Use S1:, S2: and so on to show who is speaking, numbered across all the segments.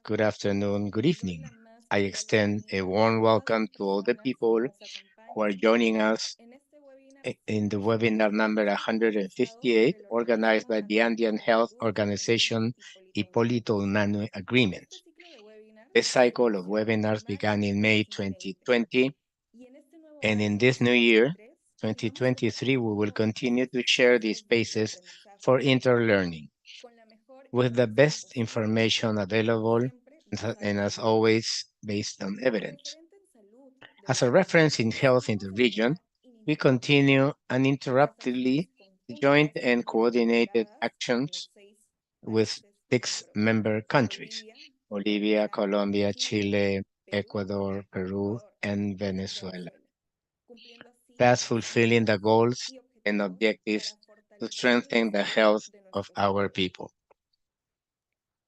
S1: good afternoon, good evening.
S2: Hola, más
S1: I
S2: cordial
S1: extend a
S2: bienvenida
S1: warm
S2: a todas
S1: welcome
S2: las
S1: to all the
S2: personas que
S1: people
S2: nos
S1: who are
S2: acompañan
S1: joining us
S2: en este webinar
S1: in the
S2: semanal
S1: webinar number
S2: realizado por
S1: 158,
S2: el
S1: organized
S2: organismo
S1: by the Andean
S2: antártico de
S1: Health
S2: Perú llamado
S1: Organization
S2: Hipólito
S1: Hipólito
S2: Unanue.
S1: Unanue Agreement.
S2: Este ciclo de webinars
S1: This cycle of
S2: inició en
S1: webinars
S2: mayo
S1: began in
S2: de
S1: May
S2: 2020
S1: 2020,
S2: y en este nuevo
S1: and in
S2: año
S1: this new year,
S2: 2023 vamos a
S1: 2023, we will
S2: compartir
S1: continue to
S2: estos
S1: share these
S2: espacios de
S1: spaces for
S2: aprendizaje
S1: interlearning
S2: con la mejor
S1: with the
S2: información
S1: best
S2: posible
S1: information
S2: y como
S1: available
S2: siempre
S1: and
S2: basada en
S1: as
S2: evidencia.
S1: always based on
S2: Como
S1: evidence.
S2: referente en salud de
S1: As
S2: la
S1: a reference
S2: región,
S1: in health in
S2: seguimos
S1: the
S2: de
S1: region,
S2: manera
S1: we
S2: ininterrumpida
S1: continue
S2: las acciones
S1: uninterruptedly joint
S2: conjuntas
S1: and
S2: y
S1: coordinated
S2: articuladas con los
S1: actions
S2: 6
S1: with
S2: países
S1: six
S2: miembros:
S1: member countries,
S2: Bolivia,
S1: Bolivia,
S2: Colombia,
S1: Colombia,
S2: Chile,
S1: Chile,
S2: Perú,
S1: Ecuador, Peru,
S2: Ecuador
S1: and
S2: y
S1: Venezuela,
S2: Venezuela, cumpliendo así
S1: thus
S2: las
S1: fulfilling the
S2: metas
S1: goals
S2: y
S1: and
S2: objetivos
S1: objectives
S2: para
S1: to
S2: fortalecer la
S1: strengthen the
S2: salud
S1: health
S2: de
S1: of
S2: nuestros
S1: our
S2: pueblos.
S1: people.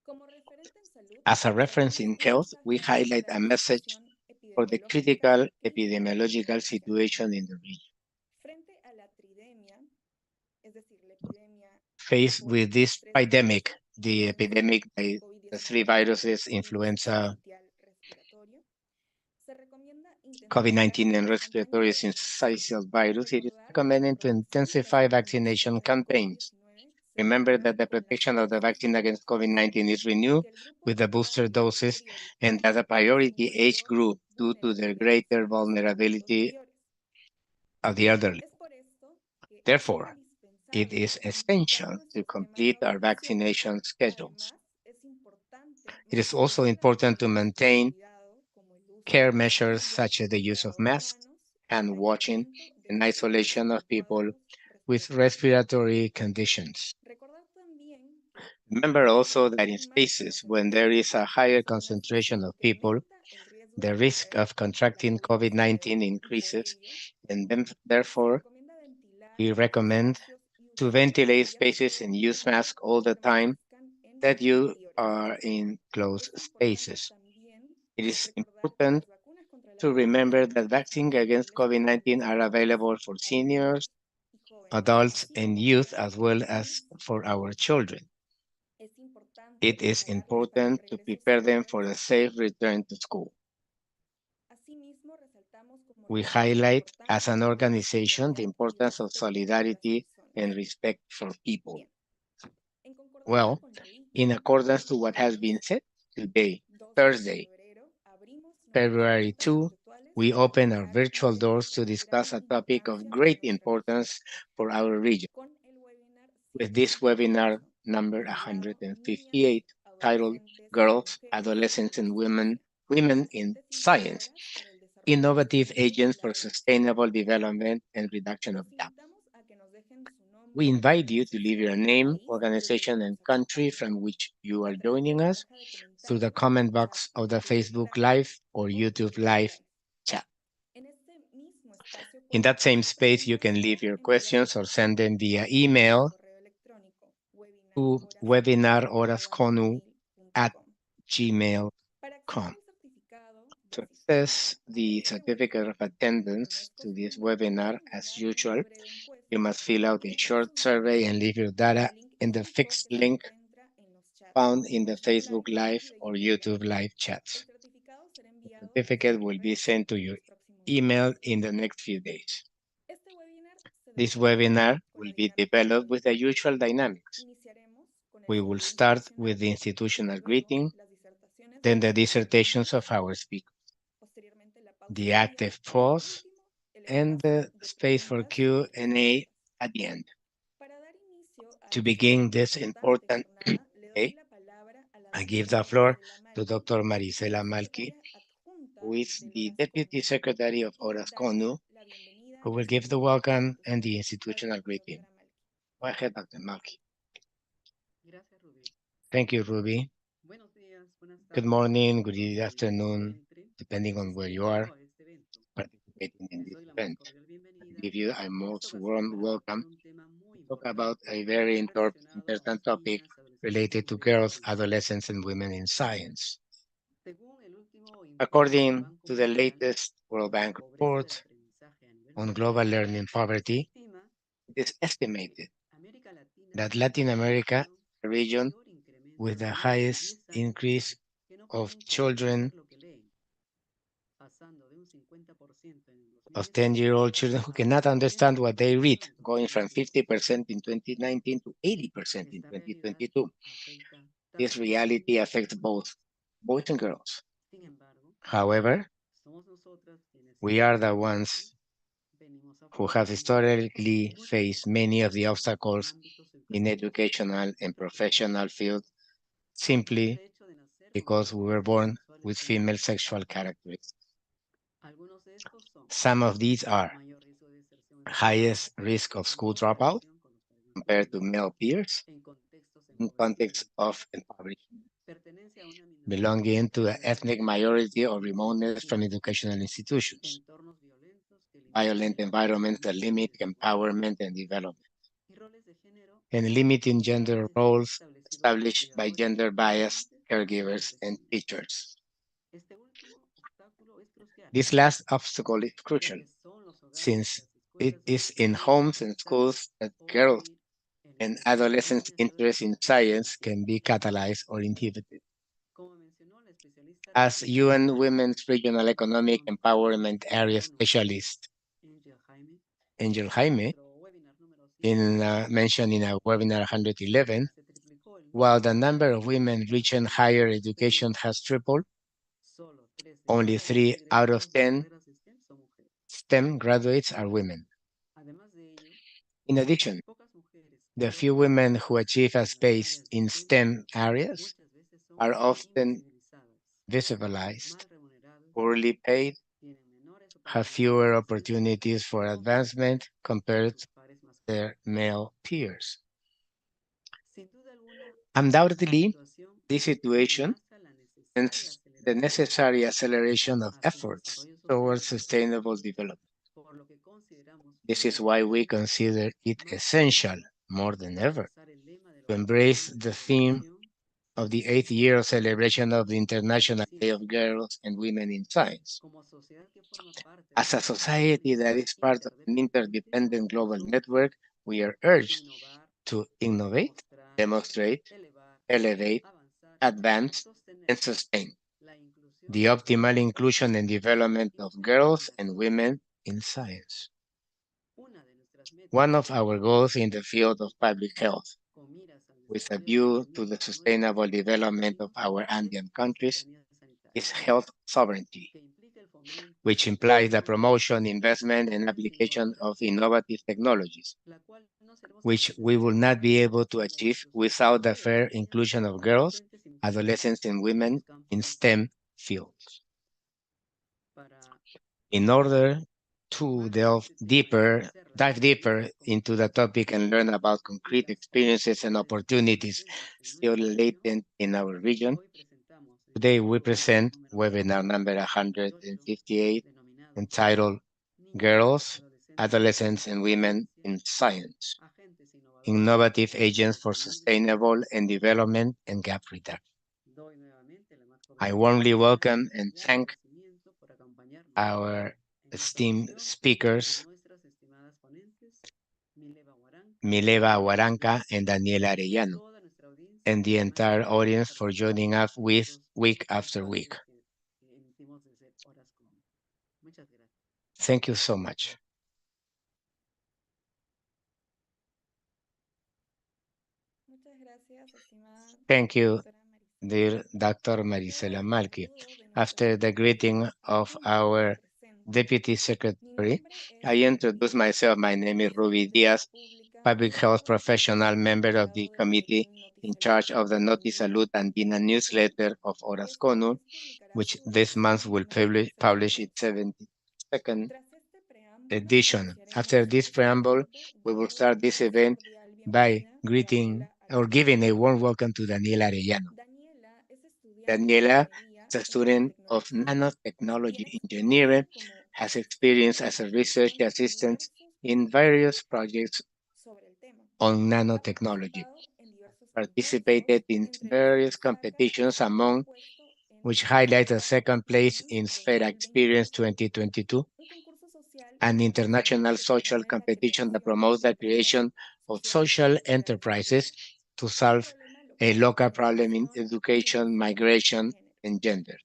S2: Como referente en salud,
S1: As a reference
S2: lanzamos
S1: in
S2: un
S1: health, we
S2: mensaje
S1: highlight
S2: para
S1: a
S2: la
S1: message
S2: situación
S1: for the
S2: epidemiológica
S1: critical
S2: y geopolítica
S1: epidemiological
S2: regional.
S1: situation in the region.
S2: Frente a la tridemia, es decir, la epidemia
S1: Faced
S2: por
S1: with this
S2: tres virus,
S1: pandemic, the
S2: influenza,
S1: epidemic by the three
S2: COVID-19
S1: viruses,
S2: y virus
S1: influenza,
S2: sincitial respiratorio, se recomienda intensificar
S1: COVID-19 and
S2: las
S1: respiratory
S2: campañas de vacunación,
S1: syncytial virus, it is
S2: recordar que la
S1: recommended to
S2: protección de las
S1: intensify
S2: vacunas
S1: vaccination
S2: contra el
S1: campaigns.
S2: COVID-19 se
S1: Remember
S2: renueva
S1: that the
S2: con las
S1: protection of the
S2: dosis
S1: vaccine
S2: de
S1: against
S2: refuerzo
S1: COVID-19 is
S2: y
S1: renewed
S2: que el grupo
S1: with the booster
S2: etario
S1: doses and
S2: prioritario
S1: that the
S2: es
S1: priority age
S2: mayor
S1: group due to their
S2: vulnerabilidad
S1: greater
S2: son los adultos
S1: vulnerability
S2: mayores.
S1: of the elderly.
S2: Es por esto que es
S1: Therefore, it
S2: indispensable
S1: is
S2: completar
S1: essential to
S2: nuestro esquema de
S1: complete our
S2: vacunación.
S1: vaccination schedules.
S2: Además, es importante
S1: It is also
S2: mantener las
S1: important to
S2: medidas de
S1: maintain
S2: cuidado como el uso de
S1: care measures
S2: mascarillas,
S1: such as the use of
S2: lavado de
S1: masks,
S2: manos y
S1: hand washing,
S2: aislamiento de
S1: and
S2: pacientes
S1: isolation
S2: con
S1: of people
S2: cuadros
S1: with
S2: respiratorios.
S1: respiratory conditions.
S2: Recordar también que
S1: Remember
S2: si
S1: also that in
S2: existen más
S1: spaces when there
S2: personas
S1: is a
S2: o
S1: higher
S2: personas que
S1: concentration of people,
S2: incrementa el riesgo de
S1: the risk
S2: contraer
S1: of
S2: la
S1: contracting
S2: COVID-19
S1: COVID-19
S2: y por
S1: increases,
S2: ello
S1: and
S2: se
S1: therefore
S2: recomienda ventilar
S1: we
S2: los
S1: recommend
S2: espacios y
S1: to
S2: usar
S1: ventilate
S2: mascarillas
S1: spaces
S2: todo
S1: and
S2: el
S1: use
S2: tiempo
S1: masks all
S2: y
S1: the time
S2: permanezcan en
S1: that you
S2: interiores.
S1: are in closed
S2: Es importante
S1: spaces.
S2: también
S1: It is
S2: recordar que
S1: important
S2: las vacunas contra la
S1: to remember
S2: COVID-19
S1: that
S2: están
S1: vaccines against
S2: disponibles para
S1: COVID-19
S2: adultos
S1: are
S2: mayores,
S1: available for
S2: adultos
S1: seniors,
S2: y jóvenes,
S1: adults,
S2: así
S1: and
S2: como para
S1: youth as
S2: nuestros
S1: well
S2: niños
S1: as
S2: y
S1: for our
S2: niñas.
S1: children.
S2: Es importante
S1: It is
S2: prepararlos para el
S1: important to
S2: regreso
S1: prepare them
S2: escolar
S1: for a safe
S2: seguro.
S1: return to school.
S2: Asimismo, resaltamos como
S1: We
S2: región la
S1: highlight as
S2: importancia
S1: an
S2: de la
S1: organization the
S2: solidaridad y el
S1: importance of
S2: respeto por las
S1: solidarity
S2: personas.
S1: and respect for people.
S2: Bien, en concordancia
S1: Well,
S2: con lo
S1: in
S2: dicho,
S1: accordance to
S2: este
S1: what has
S2: lunes
S1: been said, today,
S2: 12 de
S1: Thursday,
S2: febrero, abrimos nuestras
S1: February
S2: preguntas
S1: 2,
S2: virtuales
S1: we
S2: para
S1: open our
S2: abordar un
S1: virtual
S2: tema
S1: doors to
S2: de
S1: discuss
S2: gran
S1: a topic of
S2: importancia para
S1: great
S2: nuestra región,
S1: importance for our region.
S2: con el webinar
S1: With this webinar
S2: 158,
S1: number
S2: titulado Niñas,
S1: 158, titled
S2: adolescentes y
S1: Girls,
S2: mujeres
S1: Adolescents,
S2: en
S1: and
S2: Ciencia,
S1: Women in
S2: agentes
S1: Science,
S2: innovadoras para el desarrollo
S1: Innovative
S2: sostenible y
S1: Agents
S2: la
S1: for
S2: reducción de
S1: Sustainable
S2: emisiones.
S1: Development and Reduction of
S2: Los
S1: Damage.
S2: invitamos a que nos dejen su
S1: We
S2: nombre,
S1: invite you to leave your
S2: organización y
S1: name,
S2: país desde donde
S1: organization, and
S2: nos
S1: country
S2: acompañan
S1: from which you
S2: a
S1: are
S2: través de
S1: joining
S2: la
S1: us
S2: caja de
S1: through the
S2: comentarios
S1: comment
S2: del chat
S1: box of the
S2: de Facebook
S1: Facebook
S2: Live
S1: Live or
S2: o
S1: YouTube
S2: YouTube
S1: Live
S2: Live.
S1: chat.
S2: En este mismo espacio
S1: In
S2: pueden
S1: that same
S2: hacer
S1: space, you
S2: preguntas
S1: can leave
S2: o
S1: your
S2: enviar
S1: questions or send them
S2: consultas
S1: via
S2: a través del
S1: email
S2: correo electrónico
S1: to webinarhorasconu at
S2: webinarhorasconu@gmail.com. Para acceder
S1: gmail.com.
S2: al certificado de
S1: To
S2: asistencia
S1: access
S2: a
S1: the
S2: este
S1: certificate of
S2: webinar, como
S1: attendance
S2: es
S1: to this
S2: costumbre,
S1: webinar,
S2: deben
S1: as
S2: llenar una
S1: usual,
S2: breve
S1: you
S2: encuesta
S1: must fill out
S2: y
S1: a
S2: dejar
S1: short
S2: su
S1: survey
S2: nombre
S1: and leave your
S2: en
S1: data
S2: el link
S1: in the
S2: único
S1: fixed
S2: que se
S1: link
S2: encuentra en los chats
S1: found
S2: de
S1: in the
S2: Facebook
S1: Facebook
S2: Live
S1: Live
S2: y de
S1: or
S2: YouTube Live.
S1: YouTube Live
S2: El
S1: chats.
S2: certificado será
S1: The
S2: enviado a su
S1: certificate will be
S2: correo
S1: sent to
S2: en
S1: your
S2: los próximos días.
S1: email in the next few days.
S2: Este webinar se
S1: This
S2: desarrollará
S1: webinar
S2: con
S1: will
S2: la
S1: be
S2: dinámica
S1: developed with the
S2: siguiente.
S1: usual dynamics.
S2: Iniciaremos con el
S1: We will
S2: saludo
S1: start
S2: institucional,
S1: with the institutional
S2: luego
S1: greeting,
S2: las disertaciones de
S1: then the
S2: nuestros
S1: dissertations
S2: ponentes,
S1: of our speakers,
S2: posteriormente la pausa
S1: the
S2: activa
S1: active
S2: y por
S1: pause,
S2: último el
S1: and
S2: espacio
S1: the
S2: de
S1: space for
S2: preguntas y
S1: Q&A
S2: respuestas.
S1: at the end.
S2: Para dar inicio a
S1: To
S2: esta
S1: begin this
S2: importante
S1: important
S2: jornada, le doy
S1: day,
S2: la palabra a la
S1: I give
S2: doctora
S1: the floor
S2: Marisela
S1: to
S2: Malki,
S1: Dr. Marisela Malki,
S2: secretaria
S1: who
S2: adjunta
S1: is
S2: del
S1: the
S2: Orasconu,
S1: Deputy Secretary of
S2: y darle
S1: ORASCONU,
S2: la bienvenida
S1: who will
S2: a su
S1: give the
S2: webinar
S1: welcome and
S2: institucional.
S1: the institutional
S2: Adelante,
S1: greeting.
S2: doctora Malki.
S1: Go ahead, Dr. Malki.
S3: Gracias, Rubí.
S1: Thank you, Ruby.
S3: Buenos días, buenas
S1: Good
S3: tardes a
S1: morning, good
S3: todos quienes se
S1: afternoon,
S3: encuentren
S1: depending on where you
S3: asistiendo
S1: are
S3: a este evento.
S1: participating in
S3: Les
S1: this
S3: doy la más
S1: event.
S3: cordial
S1: I
S3: bienvenida
S1: give you a
S3: en esta
S1: most
S3: ocasión
S1: warm
S3: para tratar
S1: welcome
S3: un tema muy
S1: to talk about
S3: importante
S1: a very
S3: relacionado a
S1: important
S3: las
S1: topic
S3: niñas, adolescentes y
S1: related to
S3: mujeres
S1: girls,
S3: en ciencia.
S1: adolescents, and women in science.
S3: Según el último informe del
S1: According
S3: Banco
S1: to the
S3: Mundial
S1: latest World
S3: sobre la
S1: Bank
S3: pobreza del
S1: report
S3: aprendizaje a nivel
S1: on
S3: mundial,
S1: global learning
S3: se
S1: poverty,
S3: estima
S1: it is
S3: que
S1: estimated
S3: América Latina
S1: that
S3: es
S1: Latin
S3: la
S1: America,
S3: región
S1: the
S3: con
S1: region
S3: mayor incremento
S1: with
S3: en
S1: the
S3: los últimos
S1: highest
S3: 10 años
S1: increase of children, of 10-year-old children who cannot understand what they read, going from 50% in 2019 to 80% in 2022. This reality affects both boys and girls. However, we are the ones who have historically faced many of the obstacles in educational and professional fields simply because we were born with female sexual characteristics. Some of these are highest risk of school dropout compared to male peers in context of impoverishment, belonging to an ethnic minority or remoteness from educational institutions, violent environments that limit empowerment and development, and limiting gender roles established by gender-biased caregivers and teachers. This last obstacle is crucial since it is in homes and schools that girls and adolescents' interest in science can be catalyzed or inhibited. As UN Women's Regional Economic Empowerment Area Specialist Angel Jaime mentioned in our webinar 111, while the number of women reaching higher education has tripled, only 3 out of 10 STEM graduates are women. In addition, the few women who achieve a space in STEM areas are often visibilized, poorly paid, have fewer opportunities for advancement compared to their male peers. Undoubtedly, this situation and the necessary acceleration of efforts towards sustainable development. This is why we consider it essential, more than ever, to embrace the theme of the 8th year of celebration of the International Day of Girls and Women in Science. As a society that is part of an interdependent global network, we are urged to innovate, demonstrate, elevate, advance, and sustain the optimal inclusion and development of girls and women in science. One of our goals in the field of public health, with a view to the sustainable development of our Andean countries, is health sovereignty, which implies the promotion, investment, and application of innovative technologies, which we will not be able to achieve without the fair inclusion of girls, adolescents, and women in STEM fields. In order to dive deeper into the topic and learn about concrete experiences and opportunities still latent in our region, today we present webinar number 158 entitled Girls, Adolescents, and Women in Science, Innovative Agents for Sustainable and Development and Gap Reduction. I warmly welcome and thank our esteemed speakers, Mileva Huaranca and Daniela Arellano, and the entire audience for joining us week after week. Thank you so much. Thank you, dear Dr. Marisela Malki. After the greeting of our Deputy Secretary, I introduce myself. My name is Ruby Diaz, public health professional, member of the committee in charge of the Notisalud Andina newsletter of Horas Conu, which this month will publish its 72nd edition. After this preamble, we will start this event by greeting or giving a warm welcome to Daniela Arellano. Daniela is a student of nanotechnology engineering, has experience as a research assistant in various projects on nanotechnology, participated in various competitions, among which highlight a second place in Sfera Experience 2022, an international social competition that promotes the creation of social enterprises to solve a local problem in education, migration, and gender.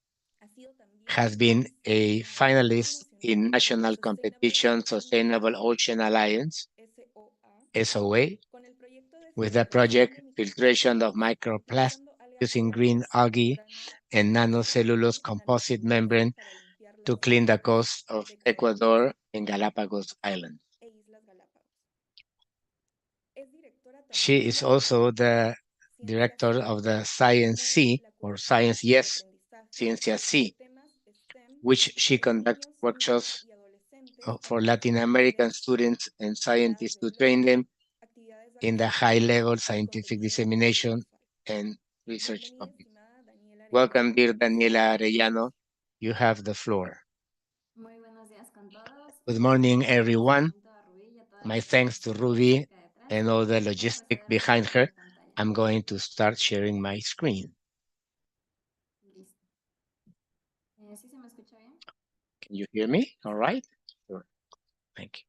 S2: Ha sido también
S1: Has been a finalist in
S2: promocionado
S1: national
S2: Sustainable
S1: competition
S2: Ocean
S1: Sustainable
S2: Alliance,
S1: Ocean Alliance,
S2: SOA,
S1: SOA,
S2: con el proyecto de
S1: with the
S2: filtración
S1: project
S2: de
S1: Filtration of
S2: microplásticos
S1: Microplastics
S2: utilizando algas
S1: using green
S2: verdes,
S1: algae
S2: grano
S1: and
S2: de
S1: nanocellulose
S2: cerdo y
S1: composite
S2: nanocelulosa
S1: membrane
S2: para limpiar
S1: to
S2: las
S1: clean the
S2: costas
S1: coast of
S2: de Ecuador
S1: Ecuador and Galapagos Islands.
S2: e Islas Galápagos. Es directora
S1: She
S2: también
S1: is also the
S2: Ciencia
S1: director
S2: Sí,
S1: of the Science
S2: promueve
S1: C
S2: la
S1: or
S2: currícula
S1: Science
S2: y
S1: Yes,
S2: aprendizaje
S1: Ciencia
S2: de
S1: C,
S2: temas STEM
S1: which she
S2: en
S1: conducts
S2: niños, niñas
S1: workshops
S2: y adolescentes
S1: for
S2: para
S1: Latin American
S2: aprender
S1: students and
S2: habilidades
S1: scientists
S2: de
S1: to train
S2: blog,
S1: them
S2: actividades
S1: in the high
S2: académicas
S1: level
S2: y
S1: scientific
S2: competición
S1: dissemination
S2: audiovisual.
S1: and research
S2: Bienvenida,
S1: topics.
S2: estimada Daniela
S1: Welcome,
S2: Arellano,
S1: dear
S2: a esta
S1: Daniela
S2: sesión.
S1: Arellano. You have the floor.
S4: Muy buenos días con todos.
S1: Good morning,
S4: Mi
S1: everyone.
S4: agradecimiento a Rubí y a todas
S1: My
S4: las
S1: thanks to
S4: personas que están
S1: Ruby
S4: acá detrás
S1: and all the
S4: por
S1: logistic
S4: proceder a
S1: behind
S4: compartir
S1: her.
S4: mi pantalla.
S1: I'm going to start sharing my screen.
S4: Listo. ¿Sí se me escucha bien?
S1: Can you hear me? All right. Sure. Thank you.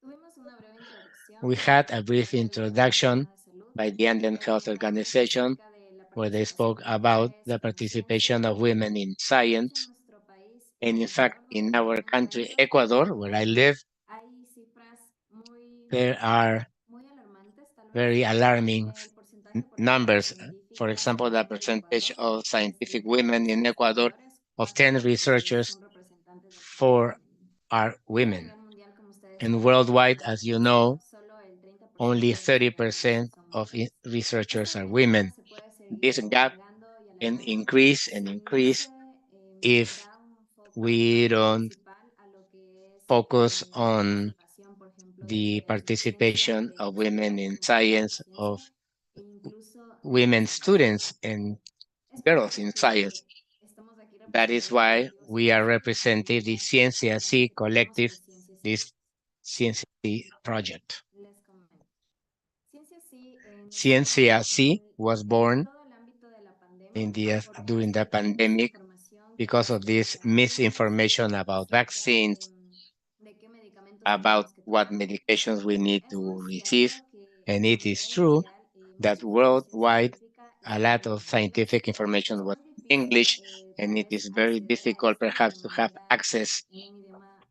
S4: Tuvimos una breve introducción
S1: We had a brief
S4: por el Grupo
S1: introduction
S4: Andino de Salud,
S1: by the Andean
S4: donde
S1: Health
S4: comentamos
S1: Organization,
S4: acerca de la
S1: where they
S4: participación
S1: spoke
S4: de
S1: about
S4: mujeres
S1: the
S4: con la ciencia.
S1: participation of women in
S4: De hecho, en
S1: science.
S4: nuestro país,
S1: And in fact,
S4: Ecuador,
S1: in
S4: donde yo
S1: our
S4: me
S1: country,
S4: encuentro,
S1: Ecuador, where I live,
S4: hay cifras muy,
S1: there are
S4: muy alarmantes, tal vez.
S1: very alarming
S4: El porcentaje, por ejemplo, de
S1: numbers. For
S4: científicas
S1: example,
S4: a
S1: the
S4: nivel de
S1: percentage
S4: Ecuador
S1: of
S4: es de
S1: scientific women in
S4: 10
S1: Ecuador
S4: investigadores,
S1: of 10
S4: 4
S1: researchers,
S4: son representantes del género
S1: 4
S4: femenino.
S1: are
S4: Y a
S1: women.
S4: nivel mundial, como ustedes
S1: And
S4: saben,
S1: worldwide, as you know,
S4: solo el 30%
S1: only
S4: de investigadores
S1: 30%
S4: son
S1: of
S4: mujeres.
S1: researchers
S4: Esta
S1: are
S4: tendencia
S1: women.
S4: se puede seguir
S1: This gap
S4: prolongando y
S1: can
S4: alargando
S1: increase and
S4: si no
S1: increase
S4: se
S1: if
S4: da un enfoque
S1: we don't
S4: principal a lo que es
S1: focus
S4: la
S1: on
S4: participación, por ejemplo, de
S1: the
S4: mujeres en ciencia,
S1: participation
S4: de
S1: of women
S4: investigar
S1: in
S4: con mujeres en la
S1: science, of
S4: ciencia e incluso de
S1: women
S4: investigación.
S1: students and
S4: Es por
S1: girls
S4: eso
S1: in
S4: que
S1: science.
S4: estamos aquí
S1: That is
S4: representando el
S1: why
S4: colectivo
S1: we are
S4: Ciencia Sí,
S1: representing the
S4: donde
S1: Ciencia C
S4: básicamente creemos que
S1: collective,
S4: Ciencia Sí
S1: this Ciencia C project.
S4: les comento. Ciencia Sí
S1: Ciencia
S4: nació
S1: C was
S4: en
S1: born
S4: todo el ámbito de la pandemia
S1: in the,
S4: por toda
S1: during
S4: esta
S1: the pandemic
S4: desinformación que
S1: because of
S4: existe
S1: this
S4: actualmente
S1: misinformation about
S4: acerca
S1: vaccines,
S4: de qué medicamentos
S1: about
S4: tenemos que
S1: what
S4: tomar.
S1: medications we need
S4: Es muy
S1: to receive.
S4: cierto que
S1: And
S4: a
S1: it is
S4: nivel
S1: true
S4: mundial
S1: that
S4: mucha información
S1: worldwide
S4: científica
S1: a
S4: está
S1: lot
S4: en
S1: of
S4: inglés.
S1: scientific information
S4: Es
S1: was
S4: muy
S1: in
S4: difícil
S1: English, and
S4: tal
S1: it
S4: vez
S1: is very
S4: acceder a
S1: difficult
S4: esto de
S1: perhaps to have
S4: manera
S1: access
S4: en un idioma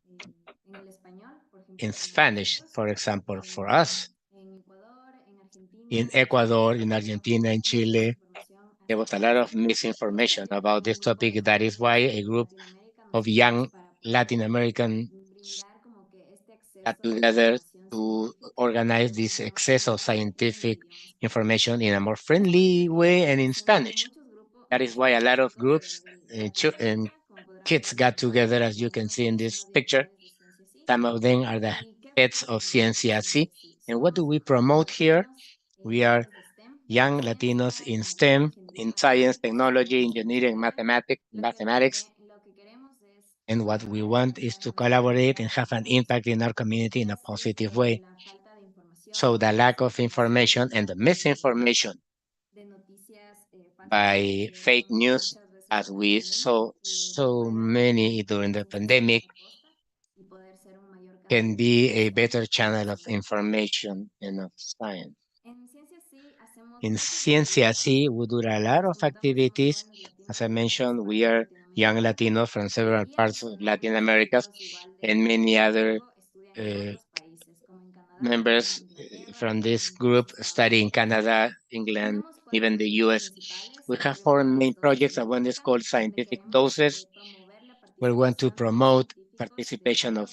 S4: en el español, por
S1: in
S4: ejemplo, para
S1: Spanish,
S4: nosotros.
S1: for example, for
S4: En,
S1: us.
S4: en Ecuador, en
S1: In
S4: Argentina, en
S1: Ecuador,
S4: Chile,
S1: in
S4: había
S1: Argentina, in
S4: mucha
S1: Chile,
S4: desinformación
S1: there was a
S4: acerca de
S1: lot of
S4: esto. Esto
S1: misinformation
S4: llevó
S1: about
S4: a
S1: this
S4: un grupo
S1: topic.
S4: de
S1: That is why
S4: jóvenes
S1: a
S4: de
S1: group
S4: Latinoamérica
S1: of
S4: nos unimos
S1: young
S4: para
S1: Latin
S4: poder
S1: American
S4: brindar como que este
S1: got
S4: acceso a la
S1: together
S4: información
S1: to
S4: científica
S1: organize
S4: de un
S1: this
S4: idioma
S1: excess of
S4: familiar y en el
S1: scientific
S4: idioma español.
S1: information in a more
S4: Es por ello
S1: friendly way
S4: que
S1: and in
S4: nació
S1: Spanish. That is why a
S4: muchos
S1: lot of
S4: chicos
S1: groups
S4: de
S1: and
S4: Latinoamérica, como podrán
S1: kids
S4: ver
S1: got together, as you can
S4: algunos
S1: see in
S4: son
S1: this
S4: los
S1: picture.
S4: directores de Ciencia Sí.
S1: Some of them are the
S4: ¿Y qué es lo que
S1: heads of
S4: promovemos en
S1: Ciencia C.
S4: Ciencia Sí?
S1: And what do
S4: Somos
S1: we promote here?
S4: latinos
S1: We are
S4: llenos de STEM,
S1: young
S4: ciencia,
S1: Latinos in
S4: tecnología,
S1: STEM,
S4: ingeniería,
S1: in science,
S4: matemáticas,
S1: technology,
S4: queremos
S1: engineering,
S4: colaborar.
S1: mathematics.
S4: Lo que queremos es
S1: And what we
S4: ayudar y
S1: want is
S4: aportar a
S1: to
S4: nuestra
S1: collaborate and
S4: comunidad
S1: have an
S4: para
S1: impact in
S4: mejorar,
S1: our community in
S4: ya
S1: a
S4: sea
S1: positive
S4: que
S1: way.
S4: la falta de información
S1: So
S4: o
S1: the
S4: la
S1: lack of
S4: desinformación
S1: information and
S4: debido
S1: the misinformation
S4: de noticias falsas que
S1: by
S4: se
S1: fake
S4: dan
S1: news,
S4: muchas veces
S1: as
S4: en la
S1: we
S4: pandemia,
S1: saw so
S4: puedan
S1: many during the
S4: deshacerse a
S1: pandemic,
S4: toda costa y poder ser un mayor
S1: can
S4: canal
S1: be
S4: de
S1: a
S4: STEM
S1: better
S4: y
S1: channel of
S4: conocimiento.
S1: information and of science.
S4: En Ciencia Sí hacemos
S1: In
S4: muchas
S1: Ciencia
S4: actividades.
S1: C, we do a
S4: Como
S1: lot
S4: les
S1: of
S4: comentamos, somos
S1: activities.
S4: jóvenes
S1: As
S4: latinos
S1: I
S4: de diversas
S1: mentioned, we
S4: partes de
S1: are young
S4: Latinoamérica
S1: Latinos from several
S4: y
S1: parts of Latin
S4: adicionalmente
S1: America
S4: chicos igual
S1: and
S4: de
S1: many
S4: nuestro
S1: other
S4: grupo estudian en
S1: uh,
S4: otros países como en Canadá, en
S1: members
S4: Inglaterra
S1: from
S4: e
S1: this
S4: incluso
S1: group
S4: Estados
S1: study in
S4: Unidos.
S1: Canada, England,
S4: Tenemos cuatro
S1: even the
S4: proyectos
S1: US.
S4: principales.
S1: We
S4: El
S1: have four
S4: primero
S1: main
S4: es dosis
S1: projects. One is
S4: científica,
S1: called
S4: donde
S1: Scientific
S4: queremos
S1: Doses.
S4: promover la
S1: We want to
S4: participación de
S1: promote
S4: científicos de
S1: participation
S4: Ecuador,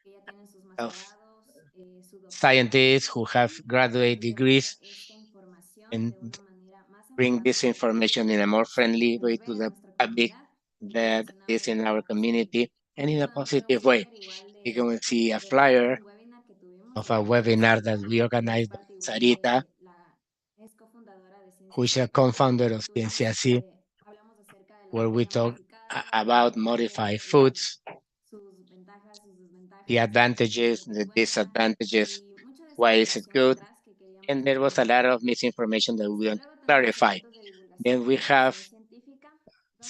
S4: que ya tienen sus
S1: of
S4: masterado, su doctorado
S1: scientists who have
S4: y
S1: graduate
S4: poder llevar
S1: degrees
S4: esta información de
S1: and
S4: una manera más
S1: bring
S4: enfocada
S1: this
S4: para que
S1: information in a more
S4: ellos
S1: friendly way
S4: nos
S1: to
S4: vean a
S1: the
S4: nuestra
S1: public
S4: comunidad y
S1: that is
S4: promocionarlo
S1: in
S4: lo
S1: our
S4: más posible.
S1: community and in
S4: Aquí
S1: a
S4: podemos
S1: positive way.
S4: ver igual
S1: You can see a
S4: de
S1: flyer
S4: un webinar que tuvimos
S1: of a
S4: con
S1: webinar that
S4: Sarita,
S1: we
S4: que es
S1: organized by
S4: parte igual
S1: Sarita,
S4: es cofundadora de
S1: who
S4: Ciencia
S1: is a
S4: Sí,
S1: co-founder
S4: donde
S1: of Ciencia
S4: tuvimos,
S1: C,
S4: hablamos acerca de la
S1: where we
S4: comida
S1: talk
S4: modificada,
S1: about modified foods,
S4: sus ventajas, sus
S1: the
S4: desventajas,
S1: advantages,
S4: por qué
S1: the
S4: es buena
S1: disadvantages,
S4: y mucha de esta
S1: why is it
S4: información
S1: good,
S4: detrás que queríamos
S1: and there was a
S4: darle
S1: lot
S4: a
S1: of
S4: conocer.
S1: misinformation that we want to
S4: Luego tenemos
S1: clarify.
S4: eventos de
S1: Then
S4: divulgación e
S1: we have
S4: difusión científica,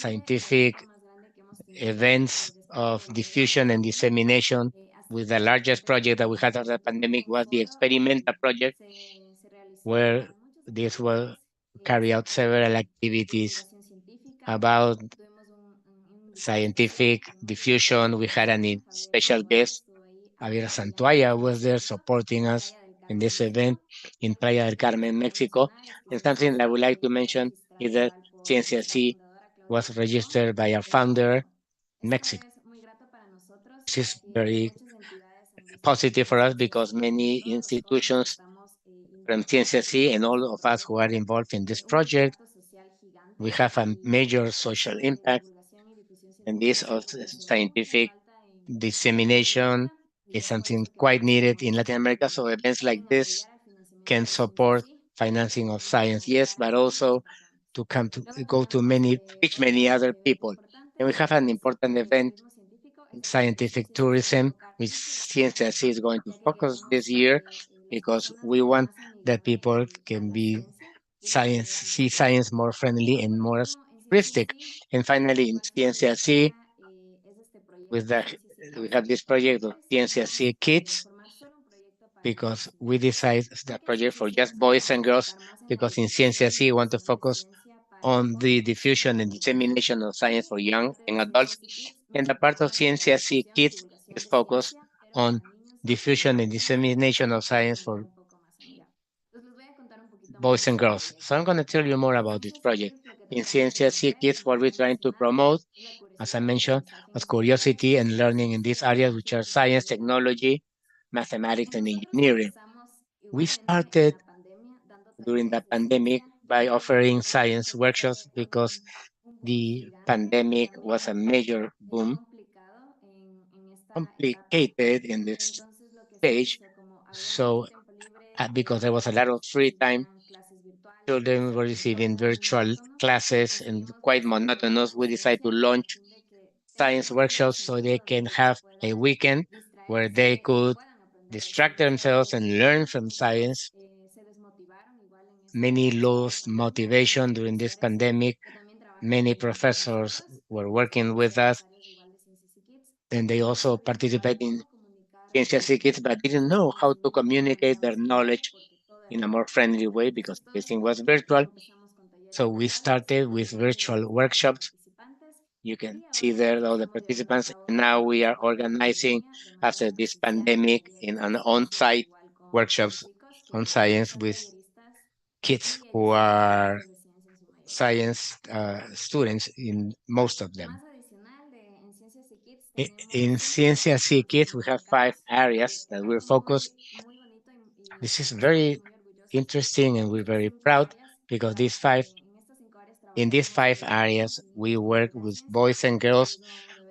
S4: donde el
S1: scientific
S4: evento más grande que hemos tenido
S1: events
S4: después
S1: of
S4: de la
S1: diffusion and
S4: pandemia
S1: dissemination.
S4: ha
S1: With the
S4: sido
S1: largest
S4: este
S1: project that we had
S4: experimenta,
S1: after the
S4: donde tuvimos
S1: pandemic
S4: un
S1: was the
S4: foro
S1: Experimenta project,
S4: se realizó
S1: where
S4: para muchos
S1: this was
S4: estudiantes
S1: carry out several activities about scientific diffusion. We had a special guest, Javier Santuaya, was there supporting us in this event in Playa del Carmen, Mexico. And something that I would like to mention is that Ciencia C was registered by our founder in Mexico. This is very positive for us because many institutions from Ciencia C and all of us who are involved in this project, we have a major social impact, and this of scientific dissemination is something quite needed in Latin America. So events like this can support financing of science, yes, but also to come to go to many, reach many other people. And we have an important event, scientific tourism, which Ciencia C is going to focus this year because we want that people can be science, see science more friendly and more realistic. And finally, in Ciencia C, with the, we have this project of Ciencia C Kids, because we decided the project for just boys and girls, because in Ciencia C, we want to focus on the diffusion and dissemination of science for young and adults. And the part of Ciencia C Kids is focused on diffusion and dissemination of science for boys and girls. So I'm going to tell you more about this project. In Ciencia C Kids, what we're trying to promote, as I mentioned, was curiosity and learning in these areas, which are science, technology, mathematics, and engineering. We started during the pandemic by offering science workshops because the pandemic was a major boom, complicated in this stage. So because there was a lot of free time, children were receiving virtual classes and quite monotonous. We decided to launch science workshops so they can have a weekend where they could distract themselves and learn from science. Many lost motivation during this pandemic. Many professors were working with us, and they also participate in Ciencia C Kids, but didn't know how to communicate their knowledge in a more friendly way because everything was virtual. So we started with virtual workshops. You can see there all the participants. And now we are organizing, after this pandemic, in an on-site workshops on science with kids who are science students, in most of them. In Ciencia C Kids, we have 5 areas that we're focused. This is very interesting and we're very proud because in these 5 areas, we work with boys and girls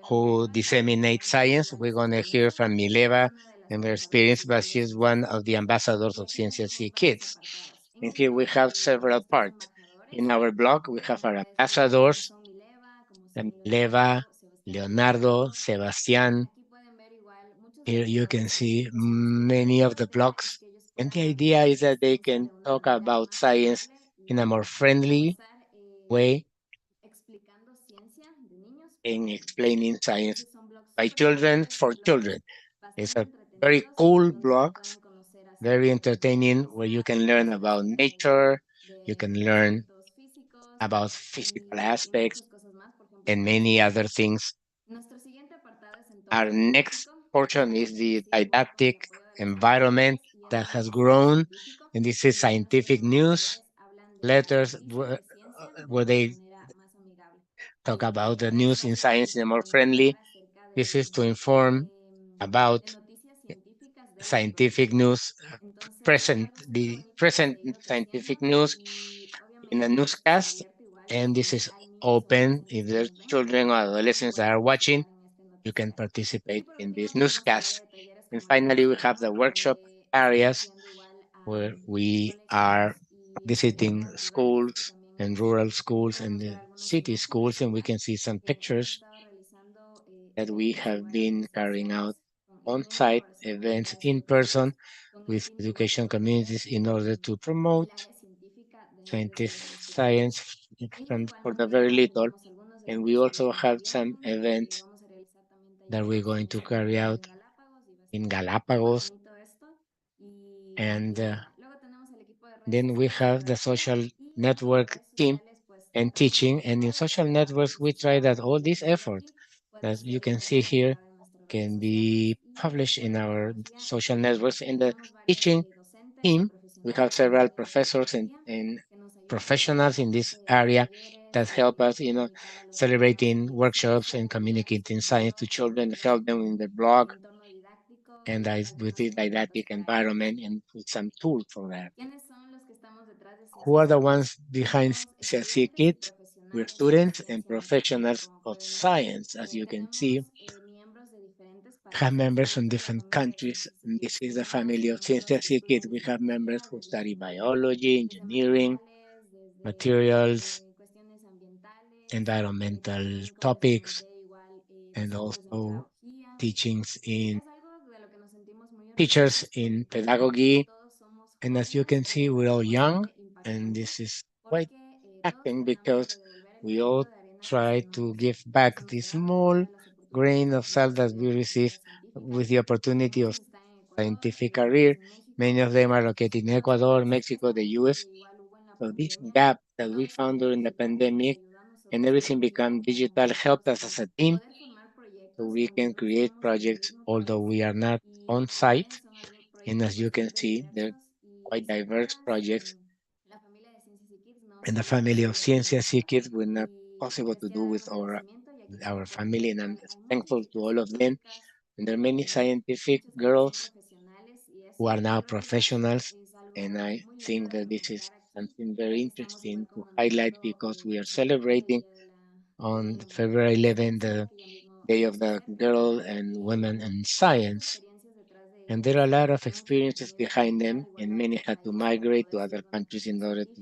S1: who disseminate science. We're going to hear from Mileva and her experience, but she's one of the ambassadors of Ciencia C Kids. And here we have several parts. In our blog, we have our ambassadors, Mileva, Leonardo, Sebastián. Here you can see many of the blogs. And the idea is that they can talk about science in a more friendly way in explaining science by children for children. It's a very cool blog, very entertaining, where you can learn about nature, you can learn about physical aspects, and many other things. Our next portion is the didactic environment that has grown, and this is scientific news, letters where they talk about the news in science in a more friendly. This is to inform about scientific news, the present scientific news in a newscast. And this is open. If there's children or adolescents that are watching, you can participate in this newscast. And finally, we have the workshop areas where we are visiting schools and rural schools and the city schools, and we can see some pictures that we have been carrying out on-site events in person with education communities in order to promote scientific science for the very little. And we also have some events that we're going to carry out in Galapagos. And then we have the social network team and teaching. And in social networks, we try that all these efforts that you can see here can be published in our social networks. In the teaching team, we have several professors and professionals in this area that help us, celebrating workshops and communicating science to children, help them in their blog, and with this didactic environment and with some tools for that. Who are the ones behind CSC Kids? We're students and professionals of science. As you can see, have members from different countries. And this is the family of CSC Kids. We have members who study biology, engineering, materials, environmental topics, and also teachings in teachers in pedagogy. And as you can see, we're all young, and this is quite acting because we all try to give back the small grain of salt that we receive with the opportunity of scientific career. Many of them are located in Ecuador, Mexico, the US. So this gap that we found during the pandemic and everything become digital helped us as a team so we can create projects although we are not on site. And as you can see, they're quite diverse projects. And the family of Ciencias y Kids were not possible to do with our family, and I'm thankful to all of them. And there are many scientific girls who are now professionals, and I think that this is something very interesting to highlight because we are celebrating on February 11th, the Day of the Girl and Women in Science. And there are a lot of experiences behind them, and many had to migrate to other countries in order to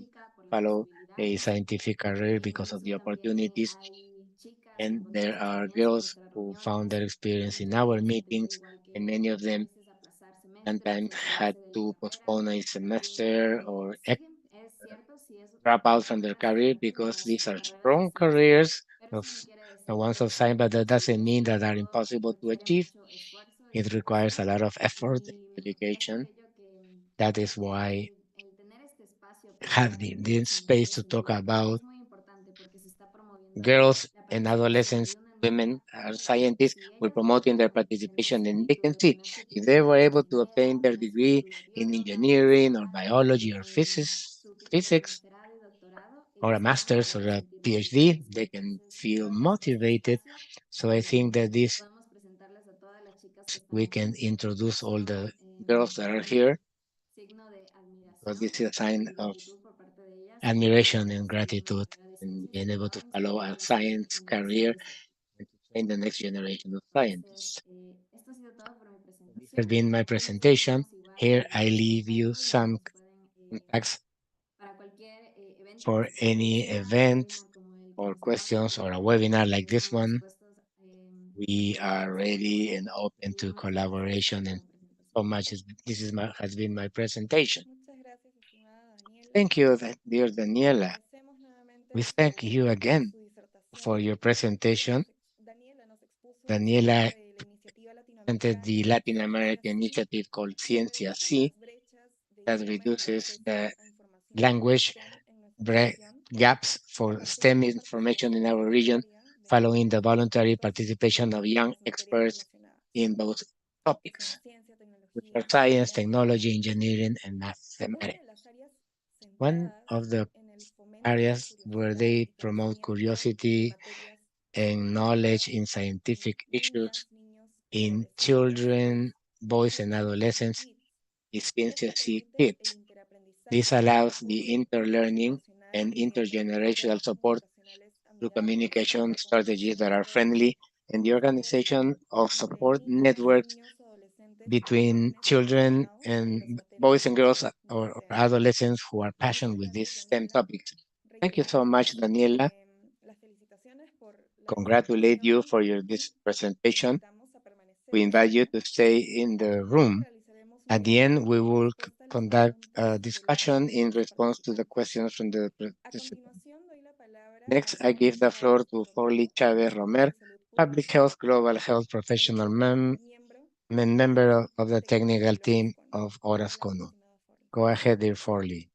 S1: follow a scientific career because of the opportunities. And there are girls who found their experience in our meetings, and many of them sometimes had to postpone a semester or drop out from their career because these are strong careers of the ones of science, but that doesn't mean that are impossible to achieve. It requires a lot of effort and dedication. That is why having this space to talk about girls and adolescents, women are scientists, we're promoting their participation, and they can see if they were able to obtain their degree in engineering or biology or physics, or a master's or a PhD, they can feel motivated. So I think that this we can introduce all the girls that are here, because this is a sign of admiration and gratitude and being able to follow a science career and to train the next generation of scientists. This has been my presentation. Here I leave you some contacts for any event or questions or a webinar like this one. We are ready and open to collaboration, and so much. This has been my presentation.
S2: Muchas gracias, estimada Daniela.
S1: Thank you, dear Daniela.
S2: Agradecemos nuevamente
S1: We thank you again
S2: su
S1: for
S2: disertación.
S1: your presentation.
S2: Daniela nos expuso
S1: Daniela
S2: acerca de la iniciativa
S1: presented
S2: latinoamericana
S1: the Latin
S2: Ciencia
S1: American
S2: Sí,
S1: initiative called
S2: que
S1: Ciencia
S2: reduce
S1: Sí
S2: las brechas de
S1: that
S2: idioma y para
S1: reduces
S2: acceso
S1: the
S2: a información
S1: language
S2: STEM en nuestra región.
S1: gaps
S2: La
S1: for STEM information
S2: participación
S1: in our region,
S2: voluntaria de
S1: following the
S2: mujeres
S1: voluntary
S2: expertos
S1: participation
S2: en
S1: of young
S2: las materias
S1: experts
S2: relacionadas,
S1: in those
S2: que son
S1: topics,
S2: ciencia,
S1: which are
S2: tecnología,
S1: science,
S2: ingeniería y
S1: technology,
S2: matemáticas.
S1: engineering, and
S2: Una de
S1: mathematics.
S2: las áreas
S1: One
S2: centradas
S1: of the
S2: en el fomento de la
S1: areas where
S2: curiosidad
S1: they
S2: y
S1: promote
S2: conocimiento en
S1: curiosity
S2: materias
S1: and knowledge
S2: científicas
S1: in
S2: en
S1: scientific issues
S2: niñas, niños y
S1: in
S2: adolescentes
S1: children,
S2: es
S1: boys, and
S2: Ciencia Sí
S1: adolescents
S2: Kids.
S1: is
S2: Esto
S1: Ciencia Sí
S2: permite el
S1: Kids. This
S2: interaprendizaje,
S1: allows the
S2: apoyo
S1: interlearning
S2: institucional
S1: and
S2: y medios
S1: intergenerational support
S2: comunicacionales
S1: through
S2: amigables con
S1: communication
S2: la
S1: strategies that
S2: comprensión
S1: are
S2: de los
S1: friendly, and the
S2: discursos
S1: organization of
S2: entre
S1: support
S2: niñas,
S1: networks
S2: niños, adolescentes y
S1: between
S2: jóvenes
S1: children
S2: apasionados por las
S1: and boys
S2: materias
S1: and girls
S2: de
S1: or
S2: STEM.
S1: adolescents who are passionate
S2: Muchas
S1: with these
S2: gracias,
S1: STEM
S2: Daniela.
S1: topics. Thank you so much,
S2: Reiteramos
S1: Daniela.
S2: las felicitaciones por la
S1: Congratulate you
S2: disertación
S1: for
S2: y
S1: this
S2: te
S1: presentation.
S2: invitamos a
S1: We
S2: permanecer en
S1: invite you
S2: línea.
S1: to stay in the
S2: Luego
S1: room.
S2: realizaremos
S1: At
S2: una
S1: the end, we
S2: sesión de
S1: will
S2: respuesta a las
S1: conduct
S2: preguntas
S1: a
S2: de las
S1: discussion
S2: y
S1: in
S2: los
S1: response to the
S2: participantes.
S1: questions from the
S2: A
S1: participants.
S2: continuación, doy la palabra a
S1: Next, I give
S2: Forli
S1: the floor
S2: Chávez
S1: to
S2: Romero,
S1: Forli Chavez
S2: profesional
S1: Romer,
S2: de salud
S1: Public
S2: pública,
S1: Health Global Health Professional
S2: miembro
S1: and
S2: del
S1: member
S2: equipo
S1: of the
S2: técnico
S1: technical
S2: del Horas
S1: team
S2: Con.
S1: of Horas
S2: Adelante,
S1: Cono.
S2: estimada Forli.
S1: Go ahead, dear Forli.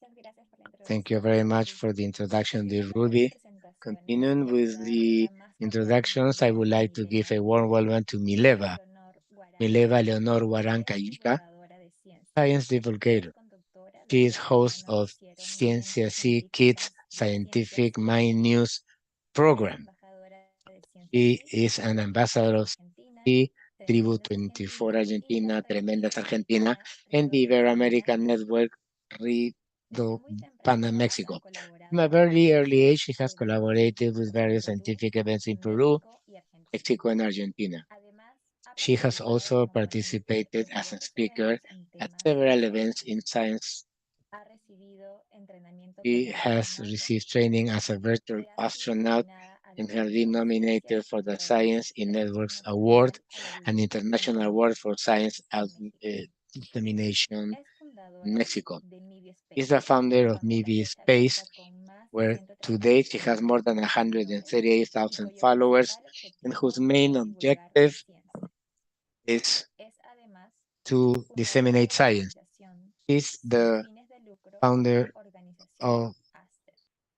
S2: Muchas gracias por la introducción.
S1: Thank you very much for the introduction, dear
S2: Siguiendo con las
S1: Ruby.
S2: presentaciones,
S1: Continuing
S2: el
S1: with
S2: lugar
S1: the
S2: ya más
S1: introductions, I would
S2: correspondiente a
S1: like to give a
S2: Mileva
S1: warm welcome to Mileva.
S2: Leonor
S1: Mileva
S2: Guaranca.
S1: Leonor
S2: Ella
S1: Huaranca
S2: es
S1: Yica,
S2: divulgadora de ciencia.
S1: science
S2: Es
S1: divulgator.
S2: conductora
S1: She
S2: del
S1: is host
S2: programa
S1: of
S2: noticiero
S1: Ciencia
S2: Mentes
S1: C Kids
S2: Científicas de Ciencias
S1: Scientific
S2: y
S1: Mind News
S2: es
S1: Program.
S2: embajadora de Ciencias
S1: She
S2: SIC
S1: is an ambassador of
S2: Argentina,
S1: C, Tribu
S2: Tremendas
S1: 24
S2: Argentina y la
S1: Argentina, Tremendas
S2: red
S1: Argentina,
S2: Ibera
S1: and the
S2: Río de Pana,
S1: Ibero-American
S2: México.
S1: Network
S2: Desde
S1: Rido
S2: muy tempranas
S1: Pana,
S2: edades ha
S1: Mexico. From a
S2: colaborado con
S1: very early age,
S2: diversos
S1: she has
S2: eventos
S1: collaborated with
S2: científicos en
S1: various
S2: Perú,
S1: scientific events in Peru,
S2: México y Argentina.
S1: Mexico, and Argentina.
S2: Además, ha
S1: She has
S2: participado
S1: also
S2: como ponente
S1: participated
S2: en
S1: as a
S2: diversos
S1: speaker
S2: eventos en
S1: at
S2: temas de
S1: several events
S2: ciencia.
S1: in science.
S2: Ha recibido entrenamiento
S1: She
S2: como
S1: has
S2: astronauta
S1: received training as a virtual
S2: y ha sido
S1: astronaut
S2: nominada al
S1: and has
S2: Premio
S1: been
S2: Ciencia
S1: nominated
S2: y
S1: for the
S2: Progreso,
S1: Science in
S2: Premio
S1: Networks Award,
S2: Nacional a la
S1: an
S2: Divulgación
S1: International Award for
S2: Científica
S1: Science
S2: en México.
S1: Dissemination
S2: Es
S1: in
S2: fundadora
S1: Mexico.
S2: de MIBI
S1: Is
S2: Space,
S1: the founder of
S2: donde a la
S1: MIBI
S2: fecha
S1: Space,
S2: cuenta con más de
S1: where to date she has more than
S2: 138.000 seguidores y
S1: 138,000
S2: cuyo
S1: followers,
S2: principal
S1: and whose
S2: objetivo
S1: main
S2: es divulgar
S1: objective
S2: ciencia.
S1: is
S2: Es además
S1: to
S2: una
S1: disseminate science.
S2: organización
S1: Is
S2: sin
S1: the
S2: fines de lucro,
S1: founder
S2: organización
S1: of
S2: ASTER.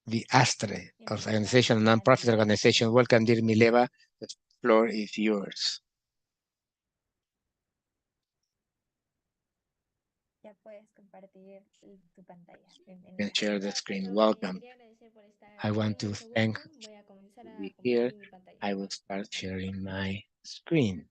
S1: the ASTRE
S2: Bienvenida,
S1: organization, a
S2: Mileva,
S1: nonprofit
S2: Mileva, la
S1: organization.
S2: palabra es
S1: Welcome, dear
S2: tuya.
S1: Mileva. The floor is yours.
S2: Ya puedes compartir tu pantalla.
S1: You can
S2: Bienvenida.
S1: share the
S5: De
S1: screen.
S5: acuerdo,
S1: Welcome.
S5: quería agradecer por estar
S1: I
S5: aquí,
S1: want to
S5: mucho
S1: thank
S5: gusto. Voy a comenzar
S1: to
S5: a
S1: be here.
S5: compartir mi pantalla.
S1: I will start sharing my screen.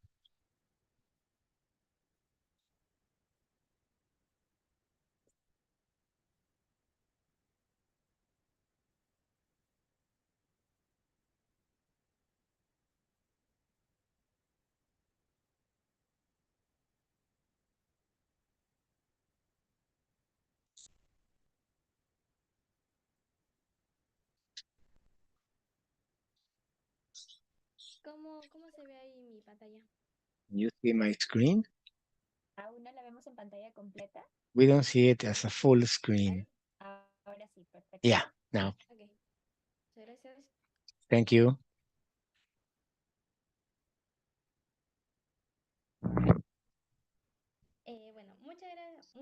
S5: ¿Cómo se ve ahí mi pantalla?
S1: You see my screen?
S2: ¿Aún no la vemos en pantalla completa?
S1: We don't see it as a full
S5: ¿Ahí?
S1: screen.
S2: Ahora sí, perfecto.
S1: Yeah, now.
S5: Ok, muchas gracias.
S1: Thank you.
S5: Bueno, muchas gracias.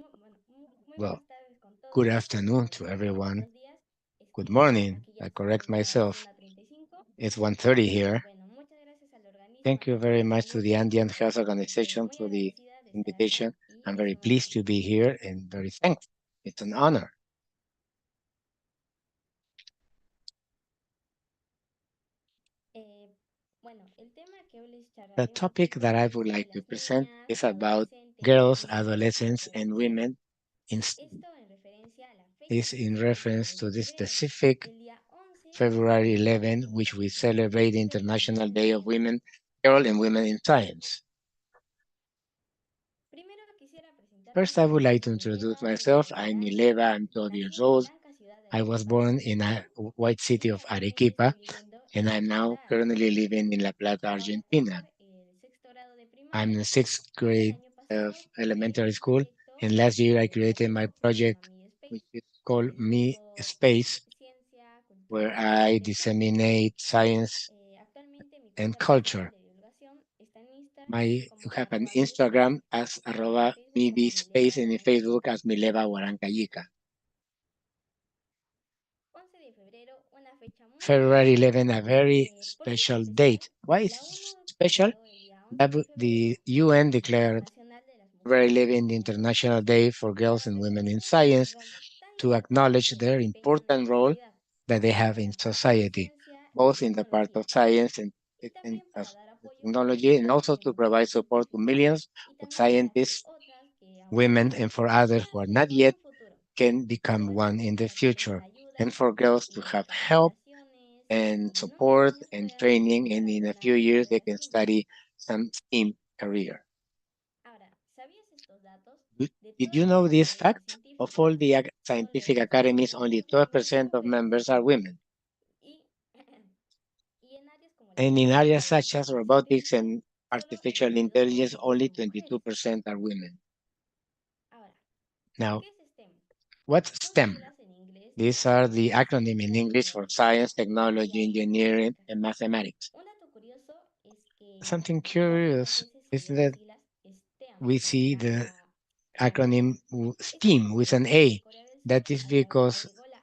S5: Muy
S1: Well,
S5: buenas tardes con
S1: good
S5: todos.
S1: afternoon to
S5: Bueno,
S1: everyone.
S5: buenos días. Es
S1: Good
S5: que
S1: morning.
S5: aquí ya
S1: I
S5: son
S1: correct
S5: las
S1: myself.
S5: 1:35.
S1: It's 1:30 here.
S5: Bueno, muchas gracias al organismo
S1: Thank you
S5: Andiano
S1: very
S5: de
S1: much to
S5: Salud
S1: the
S5: por la
S1: Andean Health
S5: invitación. Estoy
S1: Organization
S5: muy
S1: for the
S5: agradecida de estar acá
S1: invitation.
S5: y
S1: I'm
S5: es
S1: very
S5: un honor.
S1: pleased to be here and very thankful. It's an honor.
S5: Bueno, el tema que hoy les
S1: The
S5: charlaré un
S1: topic
S5: poquito
S1: that I
S5: es
S1: would
S5: sobre
S1: like to
S5: las
S1: present
S5: niñas,
S1: is about
S5: adolescentes,
S1: girls,
S5: mujeres y
S1: adolescents, and
S5: adolescentes.
S1: women. In,
S5: Esto en referencia a la fecha
S1: is
S5: que
S1: in
S5: hicimos el
S1: reference
S5: 11
S1: to
S5: de
S1: this
S5: febrero.
S1: specific
S5: El día 11 se
S1: February
S5: celebra el
S1: 11,
S5: Día
S1: which we
S5: Internacional
S1: celebrate
S5: de la
S1: International
S5: Niña y la
S1: Day of
S5: Ciencia.
S1: Women, Girl and Women in Science.
S5: Primero quisiera
S1: First,
S5: presentarme.
S1: I would
S5: Yo
S1: like to
S5: soy
S1: introduce
S5: Mileva
S1: myself.
S5: Flores
S1: I'm
S5: Arango.
S1: Mileva. I'm 12
S5: Nací
S1: years
S5: en la
S1: old.
S5: blanca ciudad de
S1: I was
S5: Arequipa,
S1: born in a
S5: Perú.
S1: white
S5: Y
S1: city of
S5: actualmente
S1: Arequipa,
S5: estoy viviendo
S1: and
S5: en La
S1: I'm now
S5: Plata,
S1: currently
S5: Argentina.
S1: living in La Plata,
S5: Acabo de
S1: Argentina.
S5: cursar el sexto grado de
S1: I'm in
S5: primaria
S1: the sixth
S5: y el
S1: grade
S5: año
S1: of
S5: pasado creé
S1: elementary
S5: un
S1: school,
S5: proyecto
S1: and last year I created my
S5: educativo que se llama
S1: project,
S5: Mi
S1: which
S5: Space,
S1: is
S5: donde
S1: called Me
S5: divulgo
S1: Space,
S5: ciencia,
S1: where
S5: cultura
S1: I
S5: y deporte.
S1: disseminate science
S5: Actualmente mi
S1: and
S5: cuenta personal
S1: culture.
S5: de divulgación está en Instagram
S1: My You
S5: como
S1: have an
S5: arroba
S1: Instagram
S5: mivispace
S1: as
S5: y en
S1: arroba
S5: Facebook como
S1: MeBeSpace
S5: Mileva
S1: and in
S5: Guaranca.
S1: Facebook as Mileva Huarancayica.
S5: 11 de febrero, una fecha muy
S1: February
S5: especial.
S1: 11, a very
S5: ¿Por qué es
S1: special
S5: especial?
S1: date. Why is
S5: La ONU
S1: special?
S5: declaró el día 11 de
S1: The
S5: febrero
S1: UN
S5: el Día
S1: declared
S5: Internacional de las
S1: February
S5: Mujeres
S1: 11 the
S5: y las Niñas.
S1: International Day for Girls
S5: Para
S1: and Women in
S5: reconocer el
S1: Science
S5: rol tan
S1: to
S5: importante
S1: acknowledge
S5: que
S1: their
S5: desempeñan en
S1: important
S5: la
S1: role
S5: sociedad,
S1: that they have
S5: en
S1: in
S5: la parte de
S1: society,
S5: ciencia y
S1: both in the part
S5: tecnología,
S1: of science
S5: y
S1: and
S5: también
S1: of
S5: para dar
S1: the
S5: apoyo a
S1: technology, and
S5: millones
S1: also
S5: de
S1: to provide
S5: mujeres
S1: support to
S5: científicas
S1: millions
S5: y
S1: of
S5: también para que
S1: scientists,
S5: otras que aún no
S1: women,
S5: son
S1: and for others who
S5: puedan
S1: are
S5: ser
S1: not
S5: una en
S1: yet
S5: un futuro.
S1: can
S5: Todo
S1: become
S5: esto
S1: one in
S5: para
S1: the
S5: que tengan
S1: future, and
S5: ayuda
S1: for girls to
S5: y
S1: have help
S5: capacitaciones
S1: and
S5: y en unos
S1: support
S5: años
S1: and
S5: puedan
S1: training,
S5: estudiar
S1: and in a few
S5: alguna
S1: years they
S5: carrera
S1: can
S5: STEAM.
S1: study some STEAM career.
S5: Ahora, ¿sabías estos datos? De
S1: Did
S5: todas
S1: you
S5: las
S1: know this
S5: academias
S1: fact? Of all
S5: científicas,
S1: the
S5: solo
S1: scientific academies, only 12%
S5: 12% son
S1: of
S5: mujeres.
S1: members are women.
S5: Y, y en áreas como la
S1: And in
S5: ciencia
S1: areas
S5: o la
S1: such as
S5: inteligencia
S1: robotics
S5: artificial,
S1: and
S5: solo
S1: artificial
S5: 22%
S1: intelligence, only
S5: son mujeres.
S1: 22% are women.
S5: Ahora,
S1: Now,
S5: ¿qué es STEM?
S1: what's
S5: Son
S1: STEM?
S5: siglas en inglés que
S1: These are the
S5: significan
S1: acronym in
S5: ciencia,
S1: English for
S5: tecnología
S1: science,
S5: y
S1: technology, engineering,
S5: matemáticas.
S1: and mathematics.
S5: Un dato curioso es que
S1: Something
S5: muchas
S1: curious
S5: veces se
S1: is
S5: ven las
S1: that
S5: siglas STEM
S1: we
S5: con
S1: see
S5: la
S1: the
S5: A grande.
S1: acronym
S5: Esto
S1: STEAM
S5: porque
S1: with
S5: la
S1: an
S5: Embajada de
S1: A.
S5: Corea del Sur
S1: That is because
S5: agregó la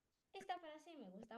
S5: Esta frase me gusta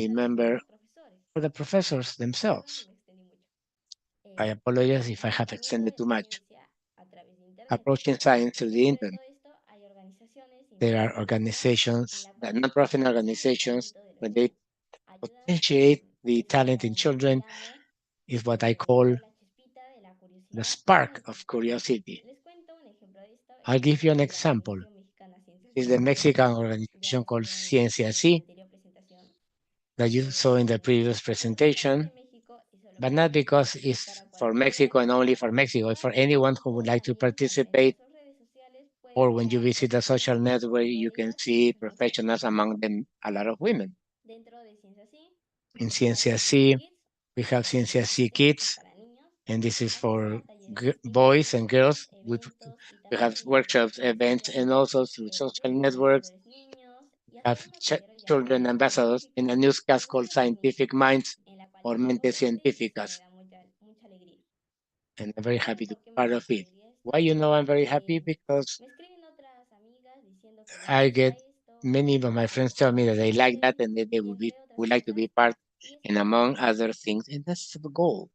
S1: family member or the professors themselves. I apologize if I have extended too much. approaching science through the
S5: Dentro de
S1: internet.
S5: todo esto hay organizaciones
S1: There are
S5: internacionales
S1: organizations,
S5: en la
S1: that
S5: cual
S1: non-profit
S5: potencian el
S1: organizations,
S5: talento de los
S1: when they
S5: niños, ayudan
S1: potentiate the talent in children,
S5: desarrollando
S1: is what I call
S5: la chispita de la
S1: the
S5: curiosidad
S1: spark
S5: infantil.
S1: of curiosity.
S5: Les cuento un ejemplo de esto,
S1: I'll give you an
S5: la
S1: example.
S5: Organización Mexicana Ciencias
S1: It's
S5: y
S1: the Mexican
S5: Tecnologías, ya
S1: organization
S5: lo
S1: called
S5: supieron
S1: Ciencia
S5: en la
S1: Así
S5: anterior presentación.
S1: that you saw in the previous
S5: Pero no solo es de
S1: presentation,
S5: México y solo
S1: but
S5: para
S1: not
S5: México,
S1: because
S5: es
S1: it's
S5: para
S1: for
S5: cualquiera
S1: Mexico and
S5: que
S1: only
S5: quiera
S1: for Mexico, it's for
S5: participar.
S1: anyone who would
S5: O
S1: like to
S5: también cuando entran
S1: participate,
S5: a sus redes sociales pueden
S1: or when you
S5: mirar
S1: visit a social
S5: profesionales
S1: network,
S5: dentro
S1: you
S5: de
S1: can
S5: ellas
S1: see
S5: muchas mujeres.
S1: professionals, among them a lot of women.
S5: Dentro de Ciencia Sí
S1: In
S5: está
S1: Ciencia
S5: Ciencia Sí
S1: C,
S5: Kids,
S1: we have Ciencia C
S5: este es
S1: Kids,
S5: para niños.
S1: and this is for
S5: Ofrecen talleres distintos,
S1: boys and girls.
S5: eventos y
S1: We
S5: también
S1: have
S5: seminarios
S1: workshops, events,
S5: presenciales
S1: and also through social
S5: de
S1: networks,
S5: investigadores niños y hasta
S1: have
S5: uno casero
S1: children
S5: llamado
S1: ambassadors in
S5: Científicas,
S1: a newscast
S5: donde
S1: called
S5: solo son niños,
S1: Scientific Minds
S5: en la cual
S1: or
S5: les pongo
S1: Mentes
S5: voz y eso me
S1: Científicas,
S5: da mucha alegría.
S1: and I'm very
S5: ¿Saben
S1: happy to
S5: por
S1: be
S5: qué me da
S1: part of
S5: mucha
S1: it.
S5: alegría
S1: Why
S5: esto?
S1: you know I'm very happy?
S5: Porque
S1: Because
S5: me escriben otras amigas diciendo que les
S1: I
S5: gusta
S1: get
S5: esto,
S1: many of my
S5: que
S1: friends tell me that they like that
S5: participen
S1: and that they
S5: y entre otras
S1: would like to
S5: cosas.
S1: be part,
S5: Y eso
S1: and
S5: me llena
S1: among
S5: mucho.
S1: other things, and that's the goal.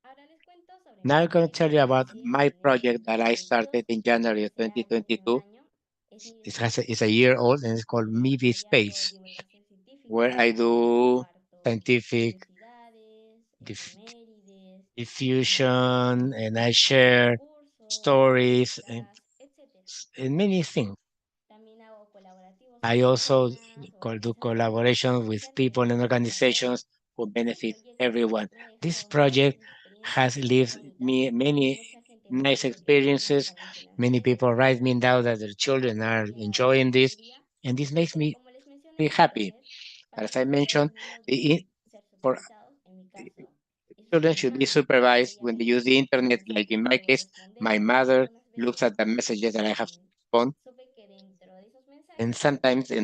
S5: Ahora les cuento sobre mi
S1: Now I'm going to
S5: proyecto
S1: tell
S5: que
S1: you about
S5: inicié
S1: my
S5: en enero del
S1: project that I
S5: 2022.
S1: started in January of
S5: Ya cumple un
S1: 2022.
S5: año. Es mi
S1: It's
S5: descubrimiento
S1: a year
S5: científico
S1: old and it's called
S5: en el
S1: MeV
S5: cual yo hago
S1: Space,
S5: divulgación
S1: where
S5: científica,
S1: I do
S5: comparto
S1: scientific
S5: curiosidades, efemérides,
S1: diffusion and I
S5: presentaciones de
S1: share
S5: cursos,
S1: stories
S5: entrevistas, etcétera.
S1: and many things.
S5: También hago colaborativos
S1: I
S5: con
S1: also
S5: personas o
S1: do
S5: organizaciones
S1: collaboration
S5: que
S1: with
S5: sean de
S1: people and
S5: interés general
S1: organizations who
S5: y este
S1: benefit
S5: proyecto
S1: everyone.
S5: me ha
S1: This
S5: dejado
S1: project
S5: muchas
S1: has
S5: experiencias muy
S1: lived
S5: bonitas.
S1: me many
S5: Mucha gente me
S1: nice
S5: escribe que tiene un
S1: experiences.
S5: examen
S1: Many
S5: financiero
S1: people write me down that their
S5: el cual
S1: children
S5: pues me
S1: are
S5: llena de
S1: enjoying
S5: mucha
S1: this,
S5: alegría.
S1: and this makes
S5: Pero
S1: me
S5: como les mencioné
S1: very
S5: en
S1: happy.
S5: internet,
S1: But
S5: para
S1: as I
S5: que todos
S1: mentioned,
S5: los niños
S1: the
S5: logren ser
S1: for
S5: supervisados, en mi caso, y sus
S1: children should be
S5: papás
S1: supervised when they use
S5: diariamente
S1: the internet. Like in
S5: constantes
S1: my
S5: cómo
S1: case, my
S5: responder y
S1: mother
S5: algunas
S1: looks
S5: veces
S1: at the messages that I have to respond,
S5: supe que dentro de esos
S1: and
S5: mensajes
S1: sometimes
S5: hay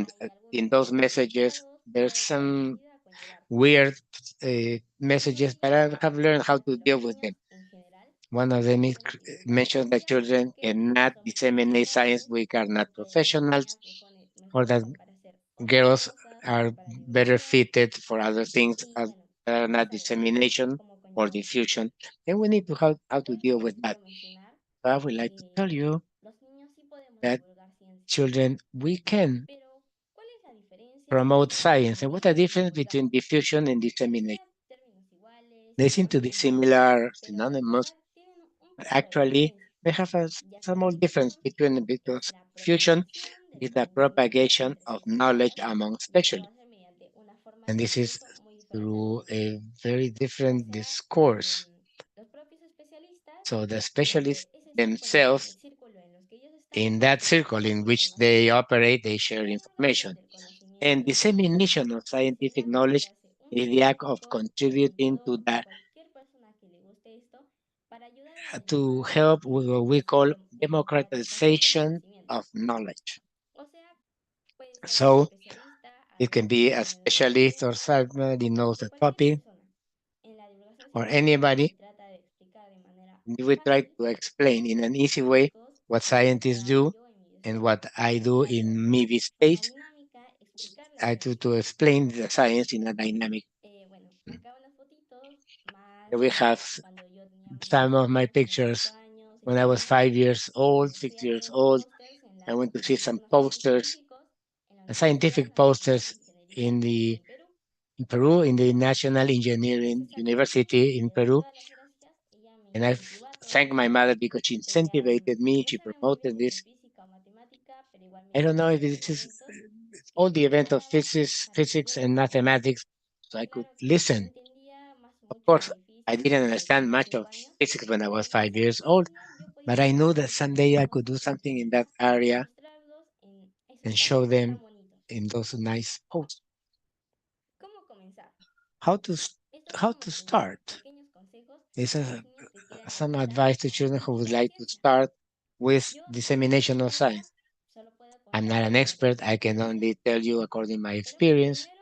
S1: in
S5: algunos
S1: those
S5: temas
S1: messages
S5: delicados
S1: there's
S5: o que
S1: some
S5: pudiera conllevar
S1: weird
S5: y no
S1: messages, but I have
S5: únicamente
S1: learned how
S5: hacia
S1: to
S5: los
S1: deal with them.
S5: niños en general,
S1: One of
S5: sino
S1: them is
S5: también en la
S1: mentions that
S5: ciencia,
S1: children
S5: que
S1: cannot
S5: somos
S1: disseminate science.
S5: investigadores
S1: We are not
S5: y que las
S1: professionals,
S5: niñas
S1: or
S5: mejor
S1: that
S5: están para hacer otras
S1: girls
S5: cosas, como
S1: are
S5: para la
S1: better
S5: universidad
S1: fitted for other things
S5: y bueno,
S1: that are
S5: ya
S1: not
S5: saben
S1: dissemination
S5: cómo
S1: or
S5: conlleva esto.
S1: diffusion. And we need to how to
S5: Con esto
S1: deal with
S5: les
S1: that.
S5: quiero mencionar
S1: So I would like to
S5: que
S1: tell you
S5: los niños sí podemos
S1: that
S5: divulgar ciencia,
S1: children, we can
S5: pero ¿cuál es la diferencia
S1: promote
S5: entre
S1: science. And what's the
S5: difundir y
S1: difference
S5: divulgar?
S1: between diffusion and
S5: Pareciera
S1: dissemination?
S5: términos iguales
S1: They
S5: y
S1: seem to be
S5: sinónimos,
S1: similar,
S5: pero en
S1: synonymous.
S5: realidad tienen un
S1: But
S5: poco de
S1: actually,
S5: diferencia,
S1: they have a
S5: ya que la
S1: small difference
S5: difusión
S1: between them
S5: es
S1: because
S5: la
S1: fusion
S5: propagación del
S1: is the
S5: conocimiento
S1: propagation
S5: entre
S1: of knowledge
S5: especialistas
S1: among
S5: y esto va
S1: specialists.
S5: a ser mediante una forma
S1: And
S5: de
S1: this is
S5: discurso muy diferente a la
S1: through
S5: divulgación.
S1: a very
S5: O
S1: different
S5: sea,
S1: discourse.
S5: los propios especialistas,
S1: So the specialists
S5: ese círculo, el
S1: themselves,
S5: círculo en los que ellos están,
S1: in that circle
S5: comparten
S1: in which
S5: información.
S1: they operate, they share
S5: La divulgación
S1: information.
S5: del
S1: And
S5: conocimiento científico
S1: dissemination of
S5: sería
S1: scientific
S5: como que
S1: knowledge
S5: hace un
S1: is the act of
S5: científico,
S1: contributing to
S5: orientador o
S1: that
S5: cualquier persona que le guste esto para ayudar a los
S1: to
S5: demás
S1: help
S5: en
S1: with
S5: el
S1: what we
S5: proceso
S1: call
S5: de democratización del
S1: democratization
S5: conocimiento.
S1: of knowledge.
S5: O sea, puede ser un
S1: So
S5: especialista,
S1: it can
S5: alguien que
S1: be a
S5: domine el
S1: specialist or
S5: conocimiento
S1: somebody knows
S5: o
S1: the
S5: cualquier
S1: topic
S5: persona. En la divulgación
S1: or
S5: científica se
S1: anybody.
S5: trata de explicar de manera
S1: We try
S5: fácil
S1: to explain in
S5: cómo
S1: an
S5: los
S1: easy way
S5: científicos
S1: what
S5: y lo que
S1: scientists
S5: hago
S1: do
S5: yo en mi
S1: and
S5: despacho.
S1: what I
S5: Se
S1: do
S5: trata
S1: in
S5: de
S1: MIVI
S5: de forma
S1: space.
S5: dinámica explicar la
S1: I do
S5: ciencia.
S1: to explain the science in a dynamic.
S5: Bueno, acá unas fotitos más
S1: Here we have
S5: cuando yo tenía
S1: some of my
S5: como 5
S1: pictures
S5: años,
S1: when I was
S5: etcétera.
S1: 5 years old,
S5: Fui
S1: 6 years
S5: haciendo
S1: old.
S5: pósters en
S1: I
S5: las
S1: went to see
S5: en
S1: some
S5: algunos centros
S1: posters,
S5: científicos en la Universidad
S1: scientific
S5: Nacional de
S1: posters
S5: Ingeniería
S1: in
S5: aquí
S1: the
S5: en Perú.
S1: in Peru, in the National
S5: Es
S1: Engineering
S5: exactamente,
S1: University
S5: y
S1: in
S5: le doy
S1: Peru.
S5: todas las gracias. Ella me
S1: And I
S5: incentivó a todo
S1: thank my
S5: esto.
S1: mother because she
S5: Ella
S1: incentivized me,
S5: no
S1: she
S5: sabe muy
S1: promoted
S5: bien de
S1: this.
S5: física o matemática, pero igual me
S1: I don't know
S5: llevaba a
S1: if
S5: los
S1: this is
S5: eventos
S1: all
S5: y
S1: the
S5: me
S1: event of
S5: invitaba para que
S1: physics
S5: yo
S1: and
S5: asistiera.
S1: mathematics, so I could
S5: Claro que no
S1: listen.
S5: entendía más
S1: Of
S5: mucho
S1: course,
S5: de
S1: I
S5: física
S1: didn't
S5: cuando
S1: understand
S5: tenía
S1: much of
S5: 5 años,
S1: physics when I was
S5: pero pues
S1: 5
S5: al
S1: years
S5: final
S1: old,
S5: del día yo
S1: but
S5: podía
S1: I knew
S5: tomar
S1: that
S5: esos
S1: someday I could do
S5: conocimientos
S1: something in that
S5: científicos y
S1: area
S5: mostrarlos en esos
S1: and show
S5: talleres tan
S1: them
S5: bonitos.
S1: in those nice posts.
S5: ¿Cómo comenzar?
S1: How to
S5: Estos
S1: how
S5: son
S1: to
S5: como que mis
S1: start?
S5: pequeños consejos
S1: Is
S5: para los niños que quieran
S1: some
S5: empezar
S1: advice to
S5: a
S1: children who would
S5: divulgar
S1: like to
S5: ciencia.
S1: start with
S5: Yo desde mi
S1: dissemination of
S5: experiencia
S1: science.
S5: solo puedo
S1: I'm not an
S5: contarles lo
S1: expert. I
S5: que
S1: can
S5: yo sé,
S1: only tell you according to my
S5: pero
S1: experience.
S5: primero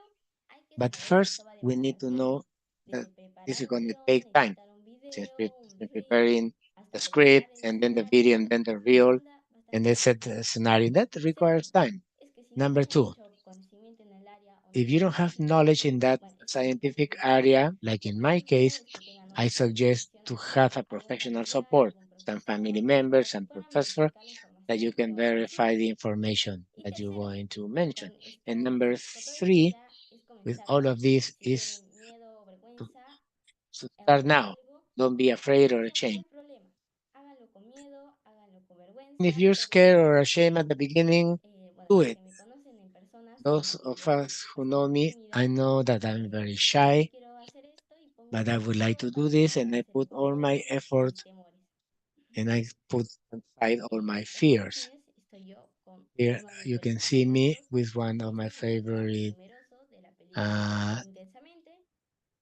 S5: hay que
S1: But
S5: saber que
S1: first,
S5: esto va a
S1: we
S5: demandar
S1: need to
S5: tiempo,
S1: know that
S5: desde
S1: this
S5: preparar
S1: is
S5: un
S1: going to
S5: guión,
S1: take time.
S5: editar un
S1: Since
S5: video, un
S1: since
S5: reel,
S1: preparing the
S5: hasta
S1: script
S5: preparar el
S1: and then the
S5: escenario,
S1: video and then the reel
S5: demanda
S1: and
S5: bastante
S1: then
S5: tiempo.
S1: set the scenario, that requires
S5: Segundo,
S1: time.
S5: es que si no
S1: Number
S5: tienen
S1: two,
S5: mucho conocimiento en el área o no
S1: if you
S5: son
S1: don't have
S5: científicos,
S1: knowledge in that
S5: bueno, esto es
S1: scientific
S5: posible,
S1: area, like
S5: lo
S1: in
S5: que sí
S1: my
S5: quiero
S1: case,
S5: es que tengan
S1: I
S5: una
S1: suggest to
S5: profesional,
S1: have a
S5: algún
S1: professional
S5: familiar,
S1: support.
S5: algún
S1: some family members, and
S5: puedan
S1: professor,
S5: verificar la
S1: that you
S5: información que
S1: can
S5: vas a
S1: verify
S5: decir.
S1: the information
S5: Y
S1: that you're
S5: tercero,
S1: going to mention. And number
S5: con todo esto
S1: 3,
S5: ya es
S1: with
S5: comenzar.
S1: all of this,
S5: Si
S1: is
S5: tienen miedo o
S1: to,
S5: vergüenza
S1: to
S5: o
S1: start now.
S5: algo,
S1: Don't be afraid or
S5: no hay
S1: ashamed.
S5: problema. Háganlo con miedo, háganlo con
S1: And if
S5: vergüenza,
S1: you're
S5: pero
S1: scared or
S5: necesito,
S1: ashamed at the beginning,
S5: bueno,
S1: do
S5: los
S1: it.
S5: que me conocen en persona
S1: Those
S5: saben
S1: of
S5: que yo soy
S1: us who know
S5: bastante
S1: me,
S5: tímida.
S1: I know that I'm very
S5: Pero yo
S1: shy,
S5: quiero hacer esto y pongo
S1: but I
S5: todo
S1: would like to do
S5: para
S1: this,
S5: poder
S1: and I
S5: hacerlo
S1: put
S5: con
S1: all my
S5: todo
S1: effort,
S5: mis temores.
S1: and I put aside all my
S5: En estas
S1: fears.
S5: imágenes estoy yo con
S1: Here
S5: uno de mis
S1: you can
S5: perritos
S1: see me
S5: favoritos.
S1: with one of
S5: Este
S1: my
S5: es el personaje
S1: favorite.
S5: temeroso de la película
S1: Uh,
S5: Intensamente.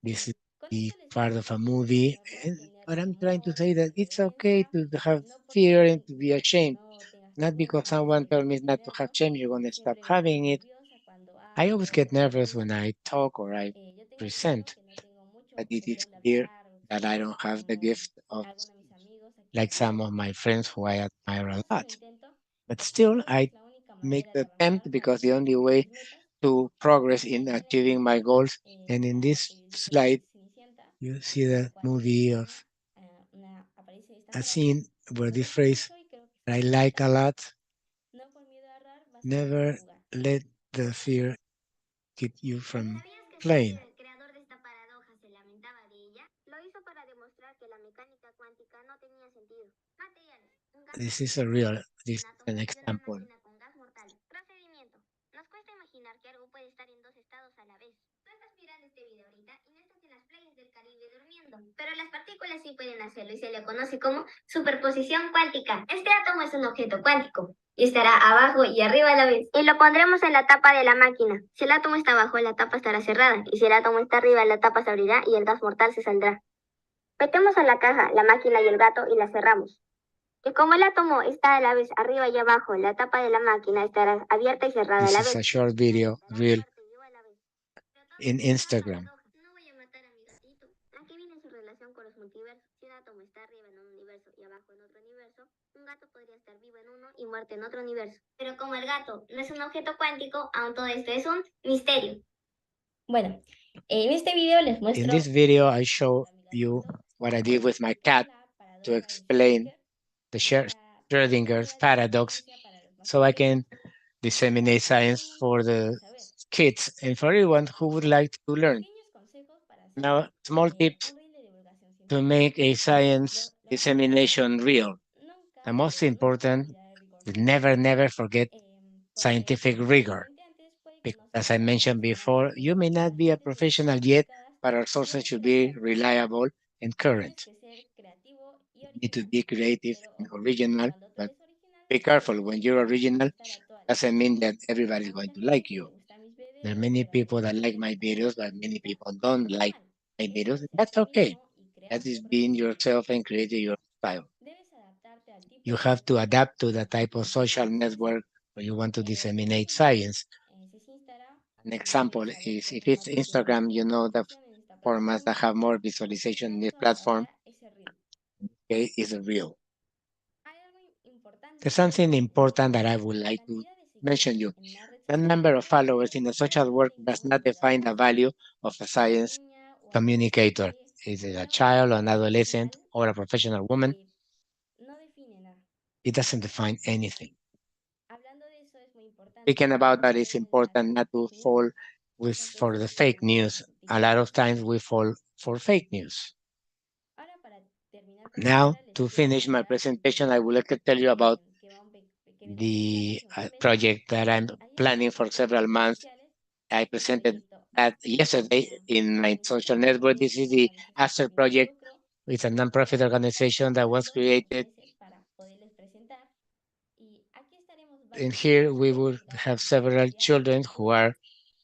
S1: this
S5: Y
S1: is
S5: con
S1: the
S5: esto les
S1: part
S5: quiero
S1: of a
S5: decir que
S1: movie,
S5: podrás tener
S1: but I'm trying to
S5: temor
S1: say that
S5: o
S1: it's okay
S5: vergüenza,
S1: to have
S5: no
S1: fear and
S5: porque
S1: to be ashamed.
S5: no tengas
S1: Not
S5: vergüenza
S1: because
S5: ni no
S1: someone
S5: seas
S1: told me
S5: capaz
S1: not
S5: de
S1: to have
S5: hacerlo.
S1: shame, you're gonna stop
S5: Siempre me pongo
S1: having it.
S5: nerviosa cuando
S1: I always
S5: hablo
S1: get
S5: o
S1: nervous when
S5: presento.
S1: I talk or I
S5: Yo tengo claro
S1: present,
S5: que no tengo mucho
S1: but it
S5: el
S1: is
S5: don de
S1: clear
S5: hablar o
S1: that I
S5: expresar
S1: don't have the
S5: como
S1: gift of
S5: algunos de mis amigos a
S1: like
S5: quienes
S1: some
S5: admiro.
S1: of my friends who I admire
S5: Aún
S1: a
S5: así lo
S1: lot.
S5: intento
S1: But
S5: porque
S1: still,
S5: sé que
S1: I
S5: es la única
S1: make
S5: manera de
S1: the attempt
S5: avanzar para
S1: because the only
S5: conseguir
S1: way
S5: mis metas.
S1: to progress
S5: Y
S1: in
S5: además,
S1: achieving my goals. And in
S5: para
S1: this
S5: que
S1: slide,
S5: literalmente Cenicienta,
S1: you see
S5: en la
S1: the
S5: cual
S1: movie
S5: mencionan,
S1: of
S5: aparece esta
S1: a
S5: frase,
S1: scene where
S5: me
S1: this
S5: gusta
S1: phrase
S5: mucho y creo que es
S1: that I like a
S5: fundamental.
S1: lot,
S5: No por miedo a errar vas a dejar de
S1: never
S5: jugar.
S1: let the fear keep you
S5: En
S1: from
S5: este
S6: ¿Sabías que
S5: video,
S1: playing.
S6: Shakespeare, el creador de esta paradoja, se lamentaba de ella? Lo hizo para demostrar que la mecánica cuántica no tenía sentido. Materiales: un gato
S1: This
S6: con
S1: is a
S6: un
S1: real, this is
S6: átomo
S1: an
S6: y una
S1: example.
S6: máquina con gas mortal. Procedimiento: nos cuesta imaginar que algo puede estar en dos estados a la vez. Tú estás mirando este video ahorita y no estás en las playas del Caribe durmiendo. Pero las partículas sí pueden hacerlo y se le conoce como superposición cuántica. Este átomo es un objeto cuántico y estará abajo y arriba a la vez. Y lo pondremos en la tapa de la máquina. Si el átomo está abajo, la tapa estará cerrada. Y si el átomo está arriba, la tapa se abrirá y el gas mortal se saldrá. Metemos a la caja, la máquina y el gato y la cerramos. Y como el átomo está a la vez arriba y abajo, la tapa de la máquina estará abierta y cerrada a
S1: This
S6: la
S1: is a
S6: vez.
S1: short video,
S6: Estará
S1: reel
S6: fuerte y vivo a la vez. Pero todo
S1: in
S6: esto es una
S1: Instagram.
S6: paradoja. No voy a matar a mi gatito. ¿A qué viene su relación con los multiversos? Si un átomo está arriba en un universo y abajo en otro universo, un gato podría estar vivo en uno y muerto en otro universo. Pero como el gato no es un objeto cuántico, aún todo esto es un misterio.
S5: bueno, en este video les
S1: In this
S5: muestro
S1: video, I
S5: cómo
S1: show
S5: a mi
S1: you
S5: gatito
S1: what I did with my
S5: explicar
S1: cat
S5: la
S1: to
S5: paradoja de
S1: explain
S5: Schrödinger,
S1: the
S5: esta
S1: Schrödinger's
S5: fórmula de
S1: paradox
S5: inteligencia para los más
S1: so I
S5: pequeños,
S1: can
S5: para
S1: disseminate
S5: que todo el
S1: science
S5: mundo
S1: for
S5: pueda
S1: the
S5: saber.
S1: kids and for everyone who would like to learn.
S5: Pequeños consejos para hacer
S1: Now, small tips
S5: un reel de divulgación
S1: to
S5: científica.
S1: make a science
S5: Lo más importante
S1: dissemination
S5: es
S1: real.
S5: nunca,
S1: The most
S5: pero nunca
S1: important
S5: olvidar el rigor
S1: is
S5: científico.
S1: never forget
S5: Porque
S1: scientific
S5: como les
S1: rigor.
S5: comenté antes, puede que
S1: Because
S5: no
S1: as I
S5: seamos
S1: mentioned
S5: profesionales,
S1: before, you may
S5: pero
S1: not
S5: las
S1: be a
S5: fuentes deben ser
S1: professional yet,
S5: verificadas
S1: but our
S5: y
S1: sources
S5: deben
S1: should
S5: ser
S1: be
S5: actuales.
S1: reliable and current.
S5: Tienes que ser creativo y
S1: You need to
S5: original.
S1: be creative
S5: Pero
S1: and
S5: ojo,
S1: original,
S5: cuando tú
S1: but
S5: eres original,
S1: be
S5: tienes
S1: careful.
S5: que
S1: When you're original,
S5: estar actual.
S1: doesn't mean that everybody's
S5: A
S1: going
S5: mucha
S1: to
S5: gente
S1: like
S5: sí le
S1: you.
S5: gustan mis
S1: There are
S5: videos,
S1: many
S5: pero hay
S1: people
S5: mucha
S1: that like
S5: gente
S1: my
S5: que no les
S1: videos, but many
S5: gusta
S1: people
S5: y
S1: don't
S5: es
S1: like
S5: normal.
S1: my
S5: Eso
S1: videos.
S5: es ser
S1: That's
S5: tú
S1: okay.
S5: mismo y crear
S1: That
S5: tu
S1: is
S5: propio
S1: being
S5: estilo.
S1: yourself and creating your style.
S5: Debes adaptarte al tipo
S1: You
S5: de red
S1: have to
S5: social
S1: adapt to the
S5: en que
S1: type of
S5: quieres
S1: social
S5: divulgar ciencia.
S1: network where you want to
S5: En
S1: disseminate
S5: este video,
S1: science.
S5: si es Instagram,
S1: An
S5: tú
S1: example
S5: ya sabes
S1: is
S5: que
S1: if
S5: entre
S1: it's
S5: más tiene
S1: Instagram, you know the
S5: visualización en esta
S1: formats that
S5: plataforma,
S1: have more
S5: más
S1: visualization in this
S5: exitoso
S1: platform,
S5: estará ese reel.
S1: okay, is real.
S5: Hay algo importante
S1: There's
S5: que
S1: something
S5: no
S1: important that I
S5: olvides.
S1: would
S5: La
S1: like to
S5: cantidad de
S1: mention
S5: seguidores
S1: you.
S5: en una red
S1: The
S5: social
S1: number of followers in the social work
S5: solamente
S1: does
S5: informa
S1: not
S5: tu edad
S1: define the
S5: actual.
S1: value of a
S5: Si eres
S1: science
S5: niña o
S1: communicator.
S5: adolescente,
S1: Is it a
S5: sea un
S1: child, an
S5: adulto
S1: adolescent,
S5: profesional,
S1: or a professional woman?
S5: no define nada.
S1: It doesn't define anything.
S5: Hablando de eso, es muy importante
S1: Speaking
S5: que no
S1: about that, it's
S5: caigan en las
S1: important not to
S5: fake news.
S1: fall with
S5: Muchas
S1: for the
S5: veces
S1: fake
S5: caemos en
S1: news.
S5: las
S1: A
S5: noticias
S1: lot of
S5: falsas.
S1: times we fall for fake news.
S5: Ahora, para terminar con mi
S1: Now,
S5: charla, les
S1: to
S5: quiero
S1: finish my
S5: contar
S1: presentation, I would like to tell you about
S5: que vendrá a iniciar la
S1: the
S5: segunda meta.
S1: project that I'm
S5: Hay
S1: planning
S5: estudios
S1: for
S5: científicos
S1: several
S5: y
S1: months.
S5: sociales
S1: I
S5: que el
S1: presented
S5: proyecto
S1: that
S5: ASTER,
S1: yesterday
S5: una
S1: in my social
S5: organización
S1: network. This is
S5: una
S1: the
S5: organización
S1: ASTER
S5: sin fines de
S1: project.
S5: lucro,
S1: It's a nonprofit
S5: está
S1: organization that was
S5: trabajando estos
S1: created.
S5: meses para poderles presentar. Y aquí estaremos
S1: And
S5: varios
S1: here we
S5: estudiantes,
S1: will have
S5: grados de
S1: several children
S5: bachillerato,
S1: who are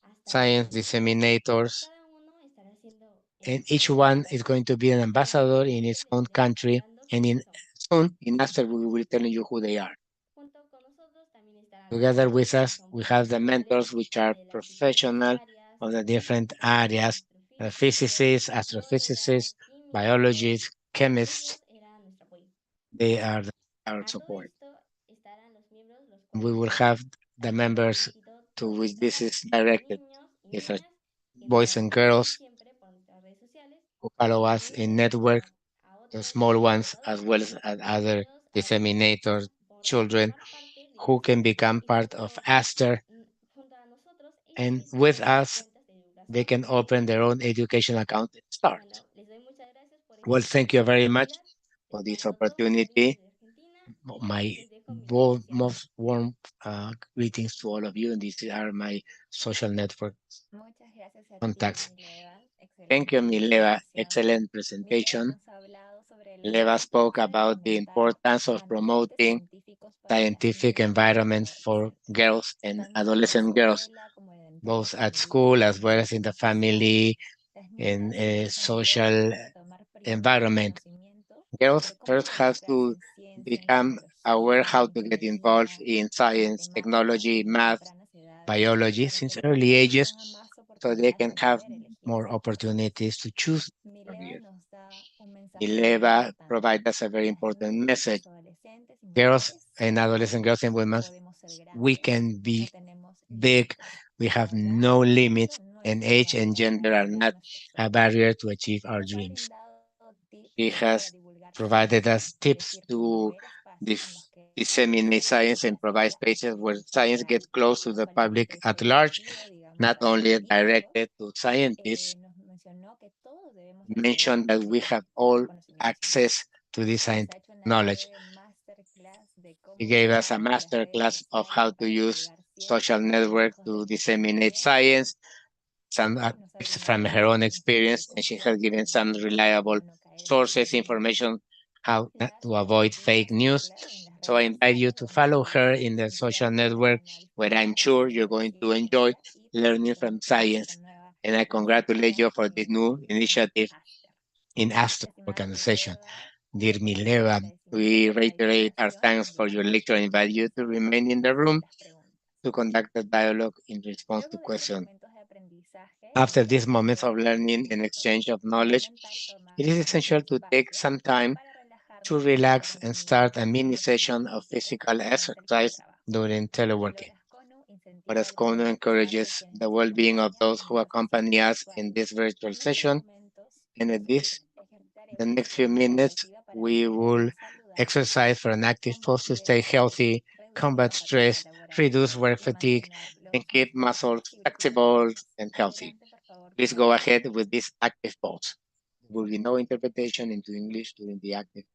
S5: hasta
S1: science
S5: maestrías, y
S1: disseminators,
S5: cada uno estará haciendo
S1: and each
S5: su
S1: one is
S5: presentación.
S1: going to be an
S5: Y al
S1: ambassador in
S5: terminarse
S1: its
S5: les
S1: own
S5: estaré
S1: country.
S5: presentando
S1: And in
S5: quiénes son.
S1: soon, in after, we will tell you who they are.
S5: Junto con nosotros también estarán los
S1: Together with
S5: mentores, que
S1: us,
S5: son
S1: we have the
S5: profesionales
S1: mentors, which are
S5: de las diferentes
S1: professional
S5: áreas,
S1: of the different
S5: físicos,
S1: areas,
S5: astrofísicos,
S1: physicists,
S5: biólogas,
S1: astrophysicists,
S5: químicos.
S1: biologists, chemists.
S5: Ellos eran nuestro apoyo.
S1: They are our
S5: A todo
S1: support.
S5: esto estarán los miembros, los
S1: We
S5: cuales
S1: will
S5: son
S1: have the
S5: personas
S1: members
S5: dirigidos
S1: to
S5: por
S1: which
S5: nuestra
S1: this
S5: parte,
S1: is directed.
S5: niños y
S1: These are
S5: niñas que nos
S1: boys
S5: van
S1: and
S5: siguiendo
S1: girls
S5: siempre por nuestras redes sociales,
S1: who follow
S5: y
S1: us
S5: también
S1: in network.
S5: a otros
S1: the small ones as well as other disseminator children who can become part of Aster,
S5: junto a nosotros
S1: and
S5: ellos
S1: with
S5: pueden crear
S1: us
S5: cuentas de
S1: they
S5: divulgación.
S1: can open their own education account and start.
S5: Bueno, les doy muchas gracias por
S1: Well,
S5: esta
S1: thank you very much
S5: oportunidad.
S1: for
S5: Les
S1: this
S5: mando dos saludos
S1: opportunity.
S5: desde Argentina
S1: My
S5: y les dejo mis redes sociales.
S1: most warm greetings to all of you, and these are my social network
S4: Muchas gracias a ti,
S1: contacts.
S4: Mileva.
S1: Thank
S4: Excelente
S1: you, Mileva.
S4: presentación.
S1: Excellent
S4: Mileva
S1: presentation.
S4: nos ha hablado sobre la
S1: Mileva spoke
S4: importancia de
S1: about the
S4: fomentar
S1: importance of
S4: ambientes
S1: promoting
S4: científicos para las
S1: scientific
S4: niñas y
S1: environments for
S4: adolescentes,
S1: girls and
S4: tanto en la
S1: adolescent girls,
S4: escuela como en el entorno
S1: both at school
S4: familiar
S1: as well
S4: y
S1: as in the
S4: social.
S1: family
S4: Las
S1: and
S4: niñas y las
S1: social
S4: niñas deben tomar primero
S1: environment.
S4: conocimiento
S1: Girls
S4: sobre cómo
S1: first have
S4: involucrarse
S1: to
S4: en ciencia, en
S1: become
S4: tecnología,
S1: aware how
S4: en
S1: to get involved
S4: ingeniería,
S1: in
S4: en
S1: science,
S4: matemáticas a
S1: technology,
S4: muy
S1: math,
S4: tempranas edades
S1: biology
S4: para
S1: since
S4: que
S1: early
S4: juntas
S1: ages,
S4: tengan más
S1: so they
S4: oportunidades
S1: can
S4: de
S1: have
S4: poder elegir
S1: more
S4: sus pasos.
S1: opportunities to choose
S4: Mileva
S1: careers.
S4: nos da un mensaje muy
S1: Mileva
S4: importante.
S1: provides us a very
S4: Las
S1: important
S4: niñas,
S1: message.
S4: los adolescentes y
S1: Girls
S4: mujeres
S1: and adolescent girls and women,
S4: podemos ser
S1: we
S4: grandes,
S1: can
S4: no
S1: be
S4: tenemos
S1: big.
S4: límites.
S1: We
S4: La
S1: have
S4: edad
S1: no
S4: y el
S1: limits,
S4: género no es
S1: and
S4: una
S1: age and
S4: barrera
S1: gender
S4: para
S1: are
S4: lograr
S1: not
S4: nuestros
S1: a
S4: sueños.
S1: barrier to achieve our
S4: Nos ha
S1: dreams.
S4: brindado
S1: She
S4: tips para
S1: has
S4: divulgar
S1: provided
S4: ciencia,
S1: us
S4: es
S1: tips
S4: decir,
S1: to
S4: promover espacios en los que
S1: disseminate
S4: se
S1: science and
S4: la
S1: provide
S4: ciencia
S1: spaces where science
S4: real,
S1: gets close to
S4: no
S1: the public
S4: solamente
S1: at large,
S4: divulgativa, digamos,
S1: not
S4: a
S1: only
S4: científicos.
S1: directed to scientists.
S4: Nos mencionó que todos debemos acceder
S1: Mentioned that we
S4: al
S1: have all
S4: conocimiento
S1: access
S4: científico.
S1: to this
S4: Nos ha hecho una
S1: knowledge.
S4: breve masterclass de
S1: He
S4: cómo
S1: gave us a
S4: usar las
S1: master
S4: redes
S1: class of how
S4: sociales
S1: to
S4: para
S1: use
S4: divulgar
S1: social
S4: ciencia,
S1: network
S4: consejos
S1: to
S4: de
S1: disseminate
S4: experiencia,
S1: science, some
S4: nos ha
S1: tips from
S4: brindado
S1: her own
S4: algunos principios de
S1: experience, and she has
S4: confianza
S1: given
S4: también
S1: some
S4: para
S1: reliable
S4: no caer en
S1: sources,
S4: fake news.
S1: information, how not
S4: La
S1: to avoid fake
S4: supervimos,
S1: news.
S4: claro, en las
S1: So I
S4: redes
S1: invite you
S4: sociales.
S1: to
S4: Vamos
S1: follow her
S4: a
S1: in the social
S4: seguirla en el
S1: network,
S4: canal
S1: where I'm
S4: Para
S1: sure you're going to enjoy
S4: Ciencia y
S1: learning from
S4: promover esta
S1: science.
S4: nueva
S1: And I congratulate
S4: iniciativa
S1: you for this
S4: que
S1: new
S4: se llama
S1: initiative
S4: Aster.
S1: in Astor
S4: Estimado
S1: organization.
S4: Mileva,
S1: Dear
S4: reiteramos nuestro
S1: Mileva,
S4: agradecimiento
S1: we
S4: por la
S1: reiterate our
S4: invitación
S1: thanks
S4: y
S1: for your
S4: quedamos
S1: lecture and invite you
S4: dispuestos
S1: to
S4: a
S1: remain in the
S4: responder
S1: room
S4: las preguntas.
S1: to conduct a dialogue in response to
S4: Luego de estos
S1: questions.
S4: momentos de aprendizaje y
S1: After these moments
S4: intercambio
S1: of
S4: de
S1: learning and
S4: conocimientos,
S1: exchange of
S4: es
S1: knowledge,
S4: fundamental
S1: it is
S4: tomarnos un
S1: essential to take
S4: espacio
S1: some time
S4: para
S1: to
S4: relajarnos y
S1: relax
S4: hacer
S1: and start a
S4: movimientos
S1: mini session of
S4: físicos
S1: physical
S4: durante el
S1: exercise
S4: teletrabajo.
S1: during
S4: El
S1: teleworking.
S4: Orascono incentiva el
S1: Orascono
S4: bienestar de
S1: encourages
S4: quienes
S1: the
S4: nos
S1: well-being of
S4: acompañan
S1: those
S4: en
S1: who
S4: esta sesión
S1: accompany us
S4: virtual.
S1: in this virtual
S4: En estos
S1: session.
S4: momentos
S1: And at this, the
S4: ejercitaremos
S1: next few
S4: una
S1: minutes,
S4: iniciativa para
S1: we
S4: mantenernos
S1: will
S4: saludables,
S1: exercise for an active pose to
S4: combatir el
S1: stay
S4: estrés,
S1: healthy,
S4: reducir
S1: combat
S4: la fatiga
S1: stress,
S4: laboral
S1: reduce work
S4: y
S1: fatigue, and
S4: mantenerlos
S1: keep
S4: más
S1: muscles
S4: flexibles y
S1: flexible
S4: saludables.
S1: and healthy.
S4: Adelante, por favor,
S1: Please
S4: con
S1: go
S4: la
S1: ahead
S4: presentación.
S1: with this active pose. There will be no interpretation into English during the active.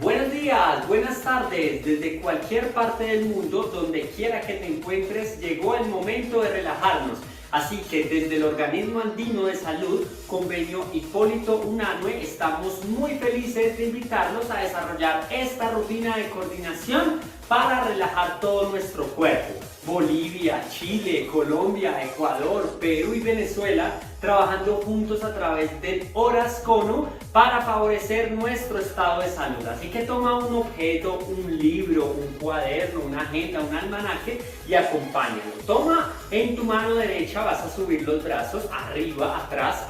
S7: Buenos días, buenas tardes, desde cualquier parte del mundo, donde quiera que te encuentres, llegó el momento de relajarnos. Así que desde el Organismo Andino de Salud, Convenio Hipólito Unanue, estamos muy felices de invitarlos a desarrollar esta rutina de coordinación para relajar todo nuestro cuerpo. Bolivia, Chile, Colombia, Ecuador, Perú y Venezuela trabajando juntos a través del Orascono para favorecer nuestro estado de salud. Así que toma un objeto, un libro, un cuaderno, una agenda, un almanaque y acompáñalo. Toma en tu mano derecha, vas a subir los brazos arriba, atrás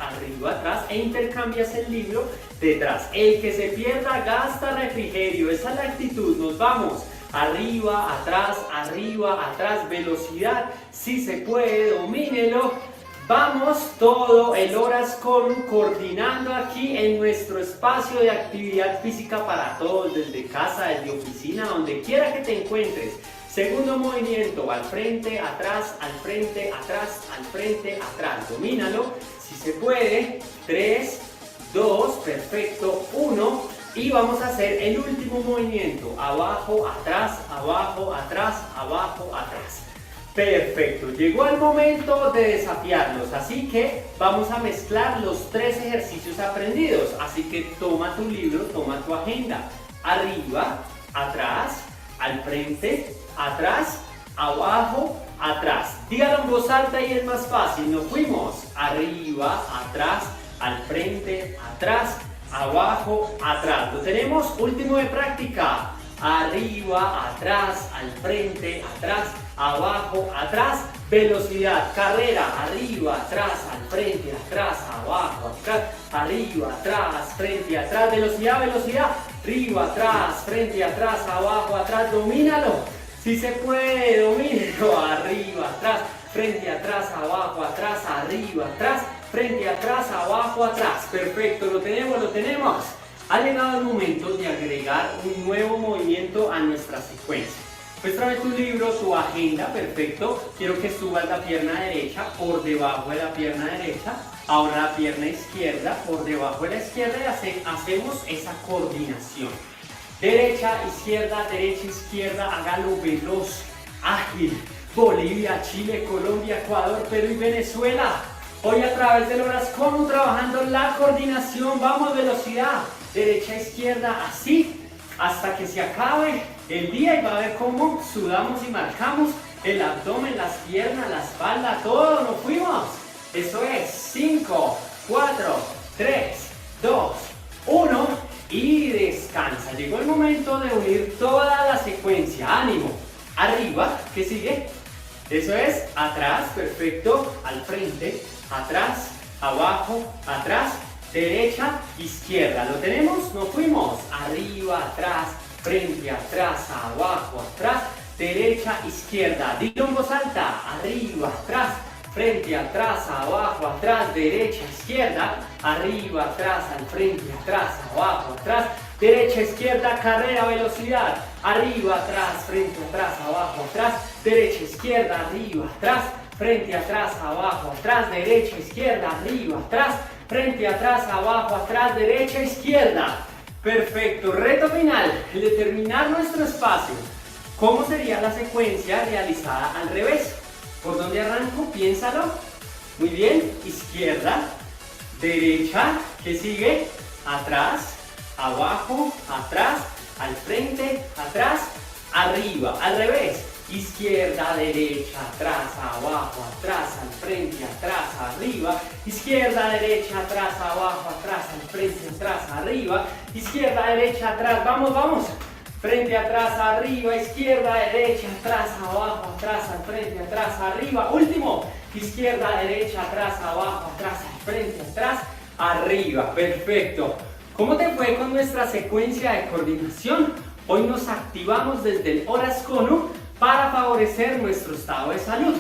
S7: e intercambias el libro detrás. El que se pierda gasta refrigerio, esa es la actitud, nos vamos. Arriba, atrás, velocidad, si se puede, domínelo. Vamos todo el Orascono coordinando aquí en nuestro espacio de actividad física para todos, desde casa, desde oficina, donde quiera que te encuentres. Segundo movimiento, al frente, atrás, domínalo, si se puede. 3, 2, perfecto, 1. Y vamos a hacer el último movimiento, abajo, atrás. Perfecto, llegó el momento de desafiarlos, así que vamos a mezclar los 3 ejercicios aprendidos. Así que toma tu libro, toma tu agenda. Arriba, atrás, al frente, atrás, abajo, atrás. Dígalo en voz alta y es más fácil. Nos fuimos. Arriba, atrás, al frente, atrás, abajo, atrás. Lo tenemos. Último de práctica. Arriba, atrás, al frente, atrás, abajo, atrás. Velocidad, carrera, arriba, atrás, al frente, atrás, abajo, atrás, arriba, atrás, frente, atrás, velocidad, velocidad, arriba, atrás, frente, atrás, abajo, atrás, domínalo, si se puede, domínalo, arriba, atrás, frente, atrás, abajo, atrás, arriba, atrás, frente, atrás, abajo, atrás, perfecto, lo tenemos, lo tenemos. Ha llegado el momento de agregar un nuevo movimiento a nuestra secuencia. Muéstrame tu libro, tu agenda, perfecto. Quiero que subas la pierna derecha por debajo de la pierna derecha. Ahora la pierna izquierda por debajo de la izquierda y hacemos esa coordinación. Derecha, izquierda, hágalo veloz, ágil. Bolivia, Chile, Colombia, Ecuador, Perú y Venezuela. Hoy a través del horas como trabajando la coordinación, vamos, velocidad. Derecha, izquierda, así, hasta que se acabe el día y va a ver cómo sudamos y marcamos el abdomen, las piernas, la espalda, todo, nos fuimos. Eso es, 5, 4, 3, 2, 1 y descansa. Llegó el momento de unir toda la secuencia, ánimo. Arriba, ¿qué sigue? Eso es, atrás, perfecto, al frente, atrás, abajo, atrás, derecha, izquierda. ¿Lo tenemos? Nos fuimos. Arriba, atrás, frente, atrás, abajo, atrás, derecha, izquierda. Dilo en voz alta. Arriba, atrás, frente, atrás, abajo, atrás, derecha, izquierda. Arriba, atrás, al frente, atrás, abajo, atrás, derecha, izquierda, carrera, velocidad. Arriba, atrás, frente, atrás, abajo, atrás, derecha, izquierda, arriba, atrás, frente, atrás, abajo, atrás, derecha, izquierda, arriba, atrás, frente, atrás, abajo, atrás, derecha, izquierda. Perfecto. Reto final, el de terminar nuestro espacio. ¿Cómo sería la secuencia realizada al revés? ¿Por dónde arranco? Piénsalo. Muy bien. Izquierda, derecha, ¿qué sigue? Atrás, abajo, atrás, al frente, atrás, arriba. Al revés. Izquierda, derecha, atrás, abajo, atrás, al frente, atrás, arriba. Izquierda, derecha, atrás, abajo, atrás, al frente, atrás, arriba. Izquierda, derecha, atrás, vamos, vamos. Frente, atrás, arriba, izquierda, derecha, atrás, abajo, atrás, al frente, atrás, arriba. Último. Izquierda, derecha, atrás, abajo, atrás, al frente, atrás, arriba. Perfecto. ¿Cómo te fue con nuestra secuencia de coordinación? Hoy nos activamos desde el horas cono para favorecer nuestro estado de salud.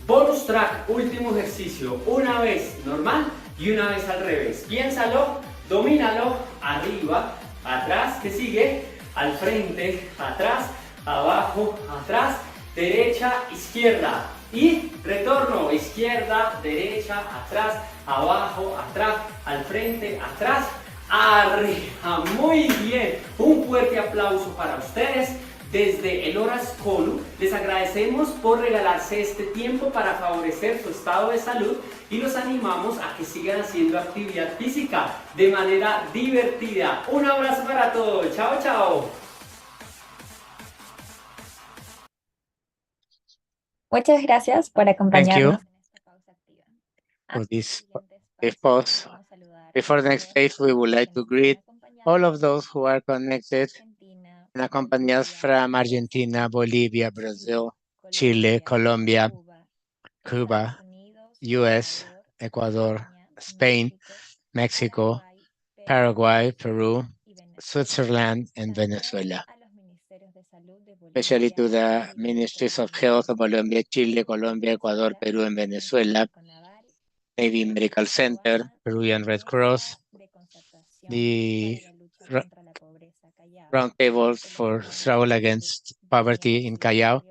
S7: Bonus track, último ejercicio, una vez normal y una vez al revés. Piénsalo, domínalo, arriba, atrás, ¿qué sigue? Al frente, atrás, abajo, atrás, derecha, izquierda. Y retorno, izquierda, derecha, atrás, abajo, atrás, al frente, atrás, arriba. Muy bien, un fuerte aplauso para ustedes. Desde el Horas Conu les agradecemos por regalarse este tiempo para favorecer su estado de salud y los animamos a que sigan haciendo actividad física de manera divertida. Un abrazo para todos. Chao, chao.
S4: Muchas gracias por acompañarnos en esta pausa activa.
S1: For
S4: Antes
S1: this
S4: del siguiente
S1: brief
S4: espacio,
S1: pause.
S4: queremos saludar
S1: Before the
S4: a
S1: next
S4: todos
S1: phase, we would like to
S4: quienes
S1: greet
S4: están
S1: all
S4: acompañándonos
S1: of those who are connected
S4: Argentina,
S1: and accompany us
S4: Bolivia,
S1: from
S4: Brasil,
S1: Argentina, Bolivia, Brazil, Chile,
S4: Chile,
S1: Colombia,
S4: Cuba,
S1: Cuba,
S4: Estados Unidos,
S1: US, Ecuador,
S4: España,
S1: Spain, Mexico,
S4: México,
S1: Paraguay, Peru,
S4: y Venezuela.
S1: Switzerland, and
S4: También
S1: Venezuela,
S4: a los ministerios de salud de
S1: especially to
S4: Bolivia,
S1: the
S4: Chile,
S1: Ministries of
S4: Colombia,
S1: Health of Colombia, Chile, Colombia, Ecuador, Peru, and Venezuela, Navy Medical Center, Peruvian Red Cross, the Roundtable for Struggle Against Poverty in Callao,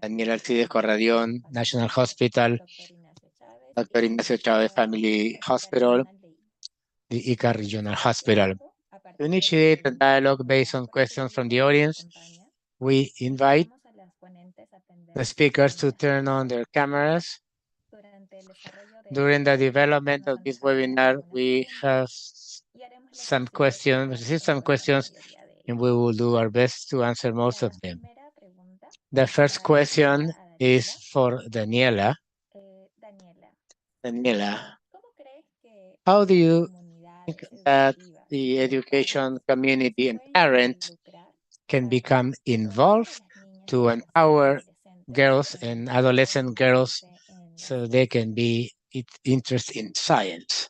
S1: Daniel Alcides Corradión National Hospital, Dr. Ignacio Chávez Family Hospital, the ICA Regional Hospital. To initiate a dialogue based on questions from the audience, we invite the speakers to turn on their cameras. During the development of this webinar, we have some questions, received some questions, and we will do our best to answer most of them. The first question is for Daniela. Daniela, how do you think that the education community and parents can become involved to empower girls and adolescent girls so they can be interested in science?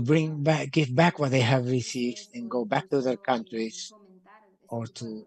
S1: to give back what they have received and go back to their countries or to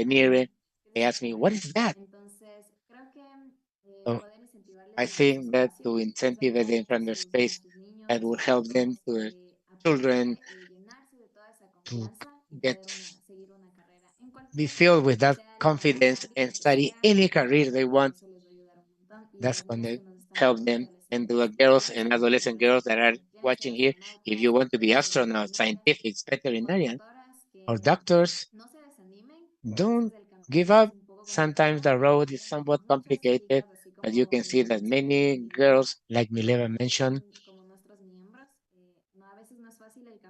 S1: engineering, they
S2: que
S1: ask
S2: se
S1: me, what
S2: puede.
S1: is that?
S2: Entonces, creo que
S1: So
S2: poder incentivarles
S1: I
S2: desde ese
S1: think that
S2: espacio
S1: to
S2: es lo que va a
S1: incentivize
S2: hacer que
S1: from
S2: se
S1: the
S2: les den a
S1: space
S2: sus
S1: that
S2: niños
S1: will help them
S2: ejemplos
S1: to
S2: a
S1: children
S2: poder llenarse de toda esa
S1: to
S2: confianza y
S1: get
S2: poder seguir una carrera en
S1: be
S2: cualquier
S1: filled with that
S2: sea
S1: confidence and study any career they want. That's going to help them. And the girls and adolescent girls that are watching here, if you want to be astronauts, scientifics, veterinarian, or doctors, don't give up. Sometimes the road is somewhat complicated, but you can see that many girls, like Mileva mentioned,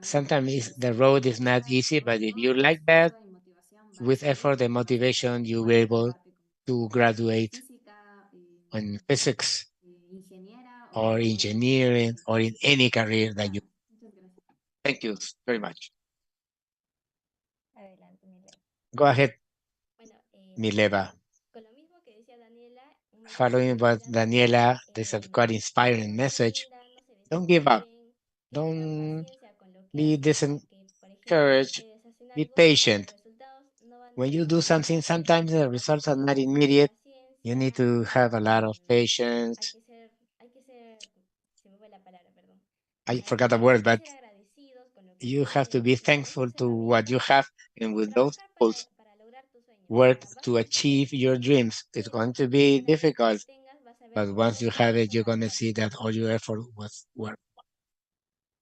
S1: sometimes the road is not easy, but if you like that, with effort and motivation, you will be able to graduate in physics or engineering or in any career that you. Thank you very much.
S5: Adelante, Milena.
S1: Go ahead,
S5: Bueno,
S1: Mileva.
S5: con lo mismo que decía Daniela, un mensaje
S1: Following
S5: que
S1: what
S5: quiero dar
S1: Daniela,
S5: es,
S1: this is a quite inspiring
S5: no se
S1: message.
S5: rindan, no se
S1: Don't give up.
S5: desmotiven, que tengan
S1: Don't
S5: paciencia con lo que
S1: be
S5: hacen, porque, por ejemplo, si
S1: discouraged.
S5: ustedes hacen
S1: Be
S5: algo, los
S1: patient.
S5: resultados no van a
S1: When you
S5: ser
S1: do something,
S5: inmediatos,
S1: sometimes the
S5: así
S1: results
S5: que
S1: are not
S5: tengan
S1: immediate. You
S5: paciencia,
S1: need to have a lot of patience.
S5: hay que ser, se me fue la palabra, perdón.
S1: I forgot the word,
S5: Hay que
S1: but
S5: ser agradecidos con lo que
S1: you have to
S5: tienen
S1: be
S5: y a
S1: thankful
S5: veces en
S1: to
S5: la vida
S1: what you have, and with those
S5: trabajar
S1: goals,
S5: para lograr tus sueños.
S1: work
S5: Vas
S1: to
S5: a sentir
S1: achieve your dreams. It's
S5: pero
S1: going to be
S5: una vez que lo
S1: difficult,
S5: tengas vas a ver
S1: but
S5: que
S1: once
S5: el
S1: you have it,
S5: esfuerzo
S1: you're going
S5: valió
S1: to
S5: la
S1: see
S5: pena.
S1: that all your effort was worth.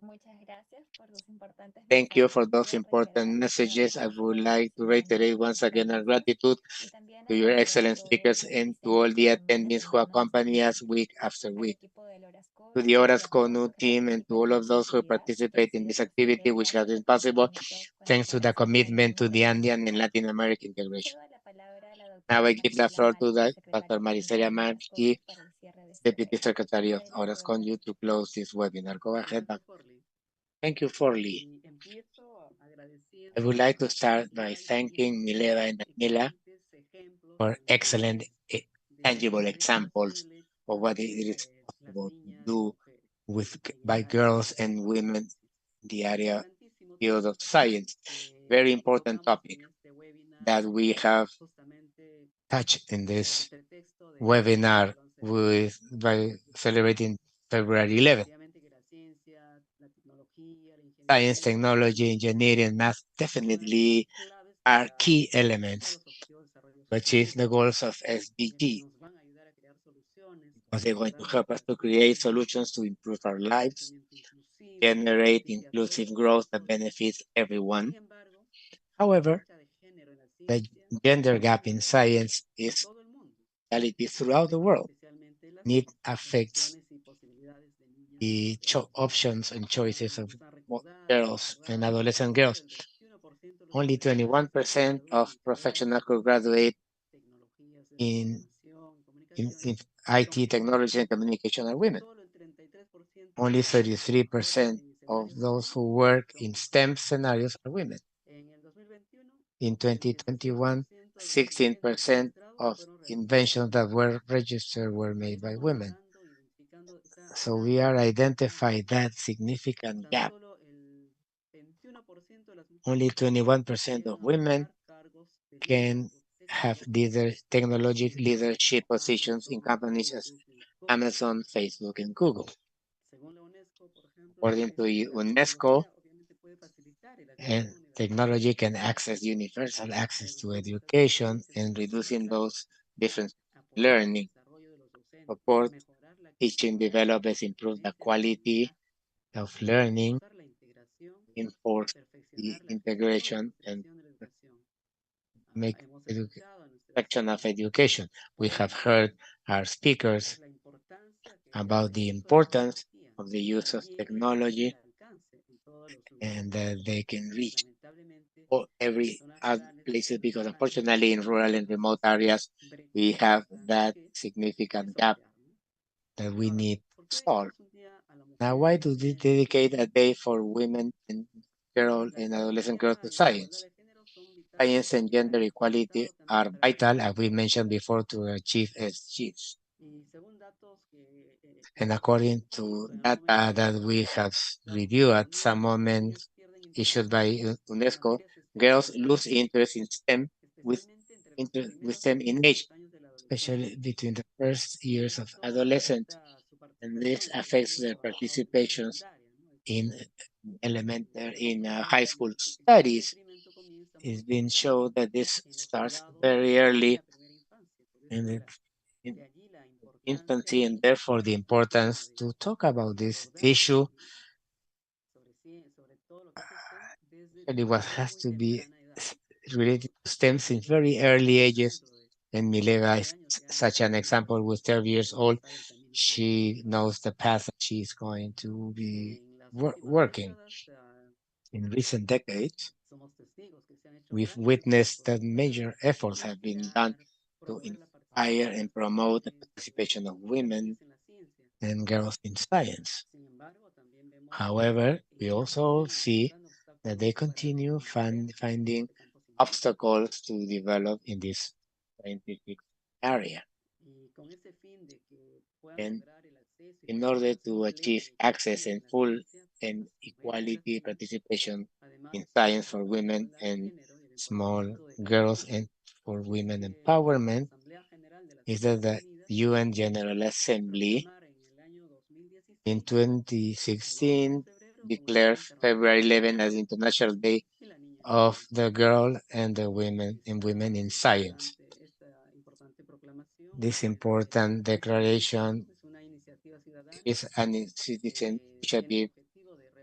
S4: Muchas gracias por sus importantes
S1: Thank you
S4: mensajes.
S1: for those
S4: Quiero
S1: important
S4: reiterar
S1: messages. I
S4: nuevamente
S1: would
S4: su
S1: like to reiterate
S4: profesionalismo y
S1: once again our
S4: servicios
S1: gratitude
S4: y también
S1: to your excellent
S4: agradecimiento
S1: speakers
S4: obviamente
S1: and to all
S4: existente
S1: the
S4: con la
S1: attendees who
S4: semana de
S1: accompany us
S4: seguimiento,
S1: week after
S4: al
S1: week.
S4: equipo del Orasco
S1: To the
S4: y a todos
S1: Orasconu
S4: los que
S1: team and to
S4: participan
S1: all
S4: en
S1: of
S4: esta
S1: those who
S4: actividad que
S1: participate in
S4: hacía
S1: this
S4: posible
S1: activity,
S4: el
S1: which has
S4: lazo
S1: been
S4: de
S1: possible
S4: compromiso con la
S1: thanks to the
S4: generación
S1: commitment
S4: juvenil
S1: to
S4: de
S1: the
S4: la
S1: Andean and
S4: universidad.
S1: Latin American integration.
S4: Cedo la palabra a la
S1: Now
S4: doctora
S1: I give the
S4: Marisela
S1: floor to
S4: Malqui,
S1: the Dr.
S4: secretaria
S1: Maricelia
S4: ejecutiva del Orascó,
S1: Marchi,
S4: para el cierre de este
S1: Deputy
S4: webinar.
S1: Secretary of
S4: Adelante,
S1: Orascon,
S4: doctora.
S1: you to close this webinar. Go ahead.
S3: Gracias, Forli.
S1: Thank you, Forli.
S3: Y empiezo
S1: I would
S3: agradeciendo
S1: like to
S3: a
S1: start by
S3: Daniela y
S1: thanking Mileva and Daniela
S3: excelentes ejemplos
S1: for
S3: que nos
S1: excellent,
S3: dieron de lo
S1: tangible
S3: que es
S1: examples
S3: posible
S1: of what it
S3: hacer
S1: is
S3: las
S1: possible to
S3: niñas y
S1: do
S3: mujeres
S1: with
S3: en el
S1: by
S3: área
S1: girls
S3: de
S1: and women
S3: análisis.
S1: in the
S3: Es
S1: area
S3: importantísimo
S1: field
S3: también
S1: of science.
S3: que
S1: Very important
S3: tocamos
S1: topic
S3: en este webinar
S1: that we have
S3: justamente
S1: touched in
S3: con el
S1: this
S3: pretexto
S1: webinar
S3: del 11 de
S1: with
S3: septiembre, ¿no?
S1: by celebrating February 11th.
S3: Definitivamente que la ciencia, la tecnología, la
S1: Science,
S3: ingeniería
S1: technology, engineering, math
S3: son elementos
S1: definitely
S3: claves
S1: are
S3: para
S1: key
S3: a
S1: elements
S3: los objetivos de desarrollo
S1: to achieve the
S3: sostenible,
S1: goals of
S3: que
S1: SDG
S3: nos van a ayudar a crear soluciones
S1: because
S3: para
S1: they're going
S3: mejorar
S1: to help
S3: nuestra
S1: us to create
S3: vida,
S1: solutions to improve our
S3: el
S1: lives,
S3: crecimiento inclusivo
S1: generate
S3: y que a su vez
S1: inclusive growth that
S3: sostenible.
S1: benefits
S3: Sin
S1: everyone.
S3: embargo, la
S1: However,
S3: brecha de género en la
S1: the
S3: ciencia
S1: gender
S3: es
S1: gap
S3: una
S1: in
S3: realidad
S1: science
S3: en
S1: is
S3: todo el mundo
S1: reality
S3: y
S1: throughout the
S3: afecta
S1: world.
S3: especialmente
S1: It
S3: las
S1: affects
S3: opciones y posibilidades de niñas y
S1: the
S3: mujeres.
S1: options and choices of
S3: Nos han recordado y
S1: girls and
S3: recordado que
S1: adolescent
S3: solo
S1: girls.
S3: el 21% de los
S1: Only
S3: profesionales se
S1: 21%
S3: gradúan
S1: of
S3: en carreras
S1: professionals who
S3: en
S1: graduate
S3: tecnologías de la
S1: in,
S3: información y
S1: in
S3: comunicaciones son
S1: IT,
S3: mujeres.
S1: technology, and communication are women.
S3: Solo el 33%
S1: Only
S3: de los trabajadores
S1: 33%
S3: en
S1: of
S3: escenarios
S1: those who
S3: científicos
S1: work
S3: son
S1: in
S3: mujeres.
S1: STEM scenarios are women.
S3: En el 2021,
S1: In
S3: el
S1: 2021,
S3: 16% de los inventos
S1: 16%
S3: registrados
S1: of
S3: fueron realizados por
S1: inventions that
S3: mujeres.
S1: were registered were made by
S3: Estamos
S1: women.
S3: logrando, identificando esa
S1: So
S3: gran
S1: we are
S3: brecha.
S1: identifying that significant
S3: Tan
S1: gap.
S3: solo el 21% de las
S1: Only
S3: mujeres
S1: 21% of
S3: llegan a
S1: women
S3: ocupar cargos de
S1: can
S3: liderazgo
S1: have
S3: tecnológico
S1: technology
S3: en empresas
S1: leadership
S3: como
S1: positions in
S3: Amazon,
S1: companies as
S3: Facebook y Google.
S1: Amazon, Facebook, and Google.
S3: Según la UNESCO, por ejemplo,
S1: According to
S3: la
S1: UNESCO,
S3: tecnología obviamente puede facilitar el
S1: and
S3: acceso universal a la
S1: technology can
S3: educación,
S1: access universal access to
S3: reducir estas
S1: education
S3: diferencias
S1: and reducing
S3: generacionales,
S1: those different
S3: apoyar el
S1: learning,
S3: desarrollo de los docentes,
S1: support
S3: mejorar la
S1: teaching
S3: accesibilidad,
S1: developers, improve the
S3: transparencia y
S1: quality
S3: visibilidad,
S1: of learning,
S3: reforzar la integración y
S1: enforce the
S3: perfeccionar la gestión y
S1: integration, and
S3: creación de la educación.
S1: make
S3: Hemos
S1: education
S3: escuchado a nuestras
S1: section of education. We have heard our speakers
S3: la importancia que es
S1: about the
S3: el uso de la
S1: importance
S3: tecnología
S1: of the
S3: para
S1: use of
S3: bien y que tenga
S1: technology
S3: el alcance en todos los
S1: and
S3: lugares.
S1: that they can reach
S3: Lamentablemente, en
S1: every
S3: zonas
S1: other
S3: rurales
S1: places
S3: tenemos
S1: because
S3: una
S1: unfortunately in rural and remote
S3: esa
S1: areas we
S3: brecha
S1: have
S3: tan
S1: that
S3: que hay que
S1: significant gap
S3: sortear, ¿no?
S1: that we
S3: Ahora,
S1: need
S3: ¿por
S1: to
S3: qué
S1: solve.
S3: dedicamos un día a la
S1: Now,
S3: mujer
S1: why
S3: y
S1: do
S3: la
S1: they
S3: niña en la
S1: dedicate a
S3: ciencia?
S1: day for women and girls
S3: La
S1: and adolescent
S3: ciencia
S1: girls to
S3: y la igualdad
S1: science?
S3: de género son
S1: Science
S3: vitales
S1: and
S3: y han
S1: gender equality
S3: experimentado también
S1: are vital, as we
S3: características
S1: mentioned
S3: similares.
S1: before, to achieve SDGs.
S3: Y según datos que
S1: And according to
S3: en algún
S1: data
S3: momento
S1: that we have
S3: dados por
S1: reviewed
S3: la
S1: at some
S3: UNESCO, las
S1: moment
S3: niñas pierden
S1: issued
S3: interés
S1: by
S3: por
S1: UNESCO,
S3: materias STEM
S1: girls
S3: entre la
S1: lose
S3: adolescencia,
S1: interest in STEM with,
S3: especialmente entre los
S1: with
S3: primeros y
S1: STEM in
S3: últimos
S1: age,
S3: años de la adolescencia.
S1: especially between the first years
S3: Y
S1: of
S3: esto
S1: adolescence.
S3: afecta su
S1: And this
S3: participación, por
S1: affects
S3: ejemplo, en
S1: their
S3: trabajos de
S1: participations
S3: secundaria, ¿no? Esto
S1: in
S3: en
S1: high
S3: deportes
S1: school
S3: y en
S1: studies.
S3: detrimento comienza
S1: it's been shown that this starts very early in the in infancy, and therefore the importance to talk about this issue. And what has to be related to STEM since very early ages. And Mileva is such an example. With 12 years old, she knows the path that she's going to be working. In recent decades, we've witnessed that major efforts have been done to inspire and promote the participation of women and girls in science. However, we also see that they continue finding obstacles to develop in this scientific area. And in order to achieve access and full and equality participation in science for women and small girls and for women empowerment, is that the UN General Assembly in 2016 declared February 11 as International Day of the Girl and the Women in Science. This important declaration is an citizen initiative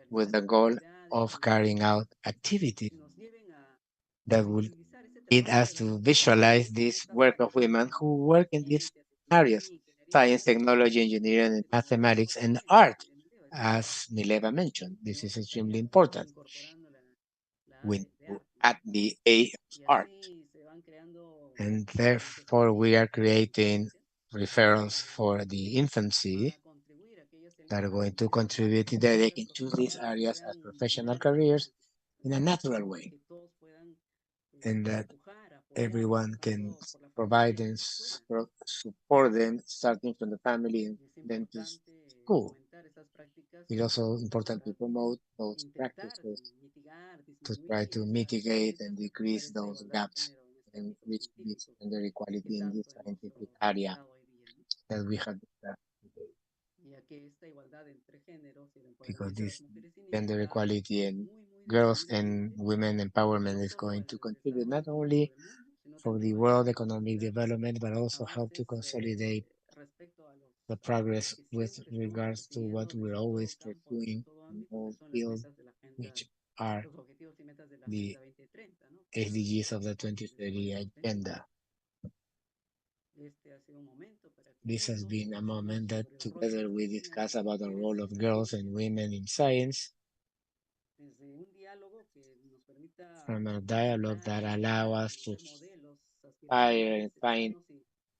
S1: with the goal of carrying out activities that will lead us to visualize this work of women who work in these areas: science, technology, engineering, and mathematics, and art. As Mileva mentioned, this is extremely important. We at the A of art. And therefore, we are creating referrals for the infancy that are going to contribute that they can choose these areas as professional careers in a natural way, and that everyone can provide and support them, starting from the family and then to school. It's also important to promote those practices to try to mitigate and decrease those gaps and reach this gender equality in this scientific area that we have discussed today. Because this gender equality and girls and women empowerment is going to contribute not only for the world economic development, but also help to consolidate the progress with regards to what we're always pursuing in all fields, which are the SDGs of the 2030 agenda. This has been a moment that together we discuss about the role of girls and women in science, from a dialogue that allow us to inspire and find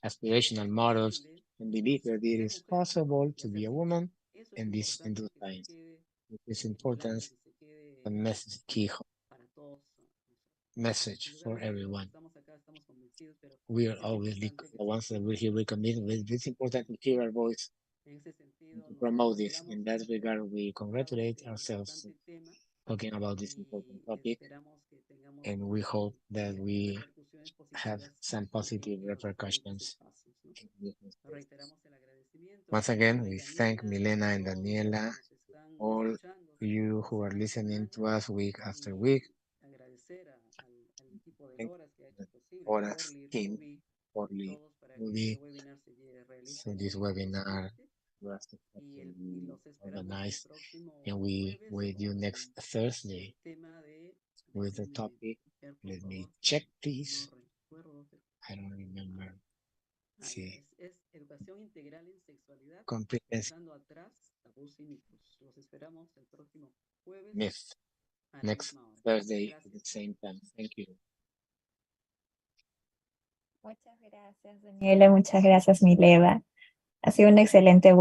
S1: aspirational models and believe that it is possible to be a woman and do science. It is important, a key message for everyone. We are always the ones that we're here, we commit with. It's important to hear our voice and to promote this. In that regard, we congratulate ourselves talking about this important topic, and we hope that we have some positive repercussions in this space. Once again, we thank Milena and Daniela, all you who are listening to us week after week. Thank the Horace team for movie. So this webinar was successfully organized, and we wait you next Thursday with the topic. Let me check, please. I don't remember. See. Comprehensive myth. Next Thursday at the same time. Thank you.
S4: Muchas gracias, Daniela. Muchas gracias, Mileva. Ha sido un excelente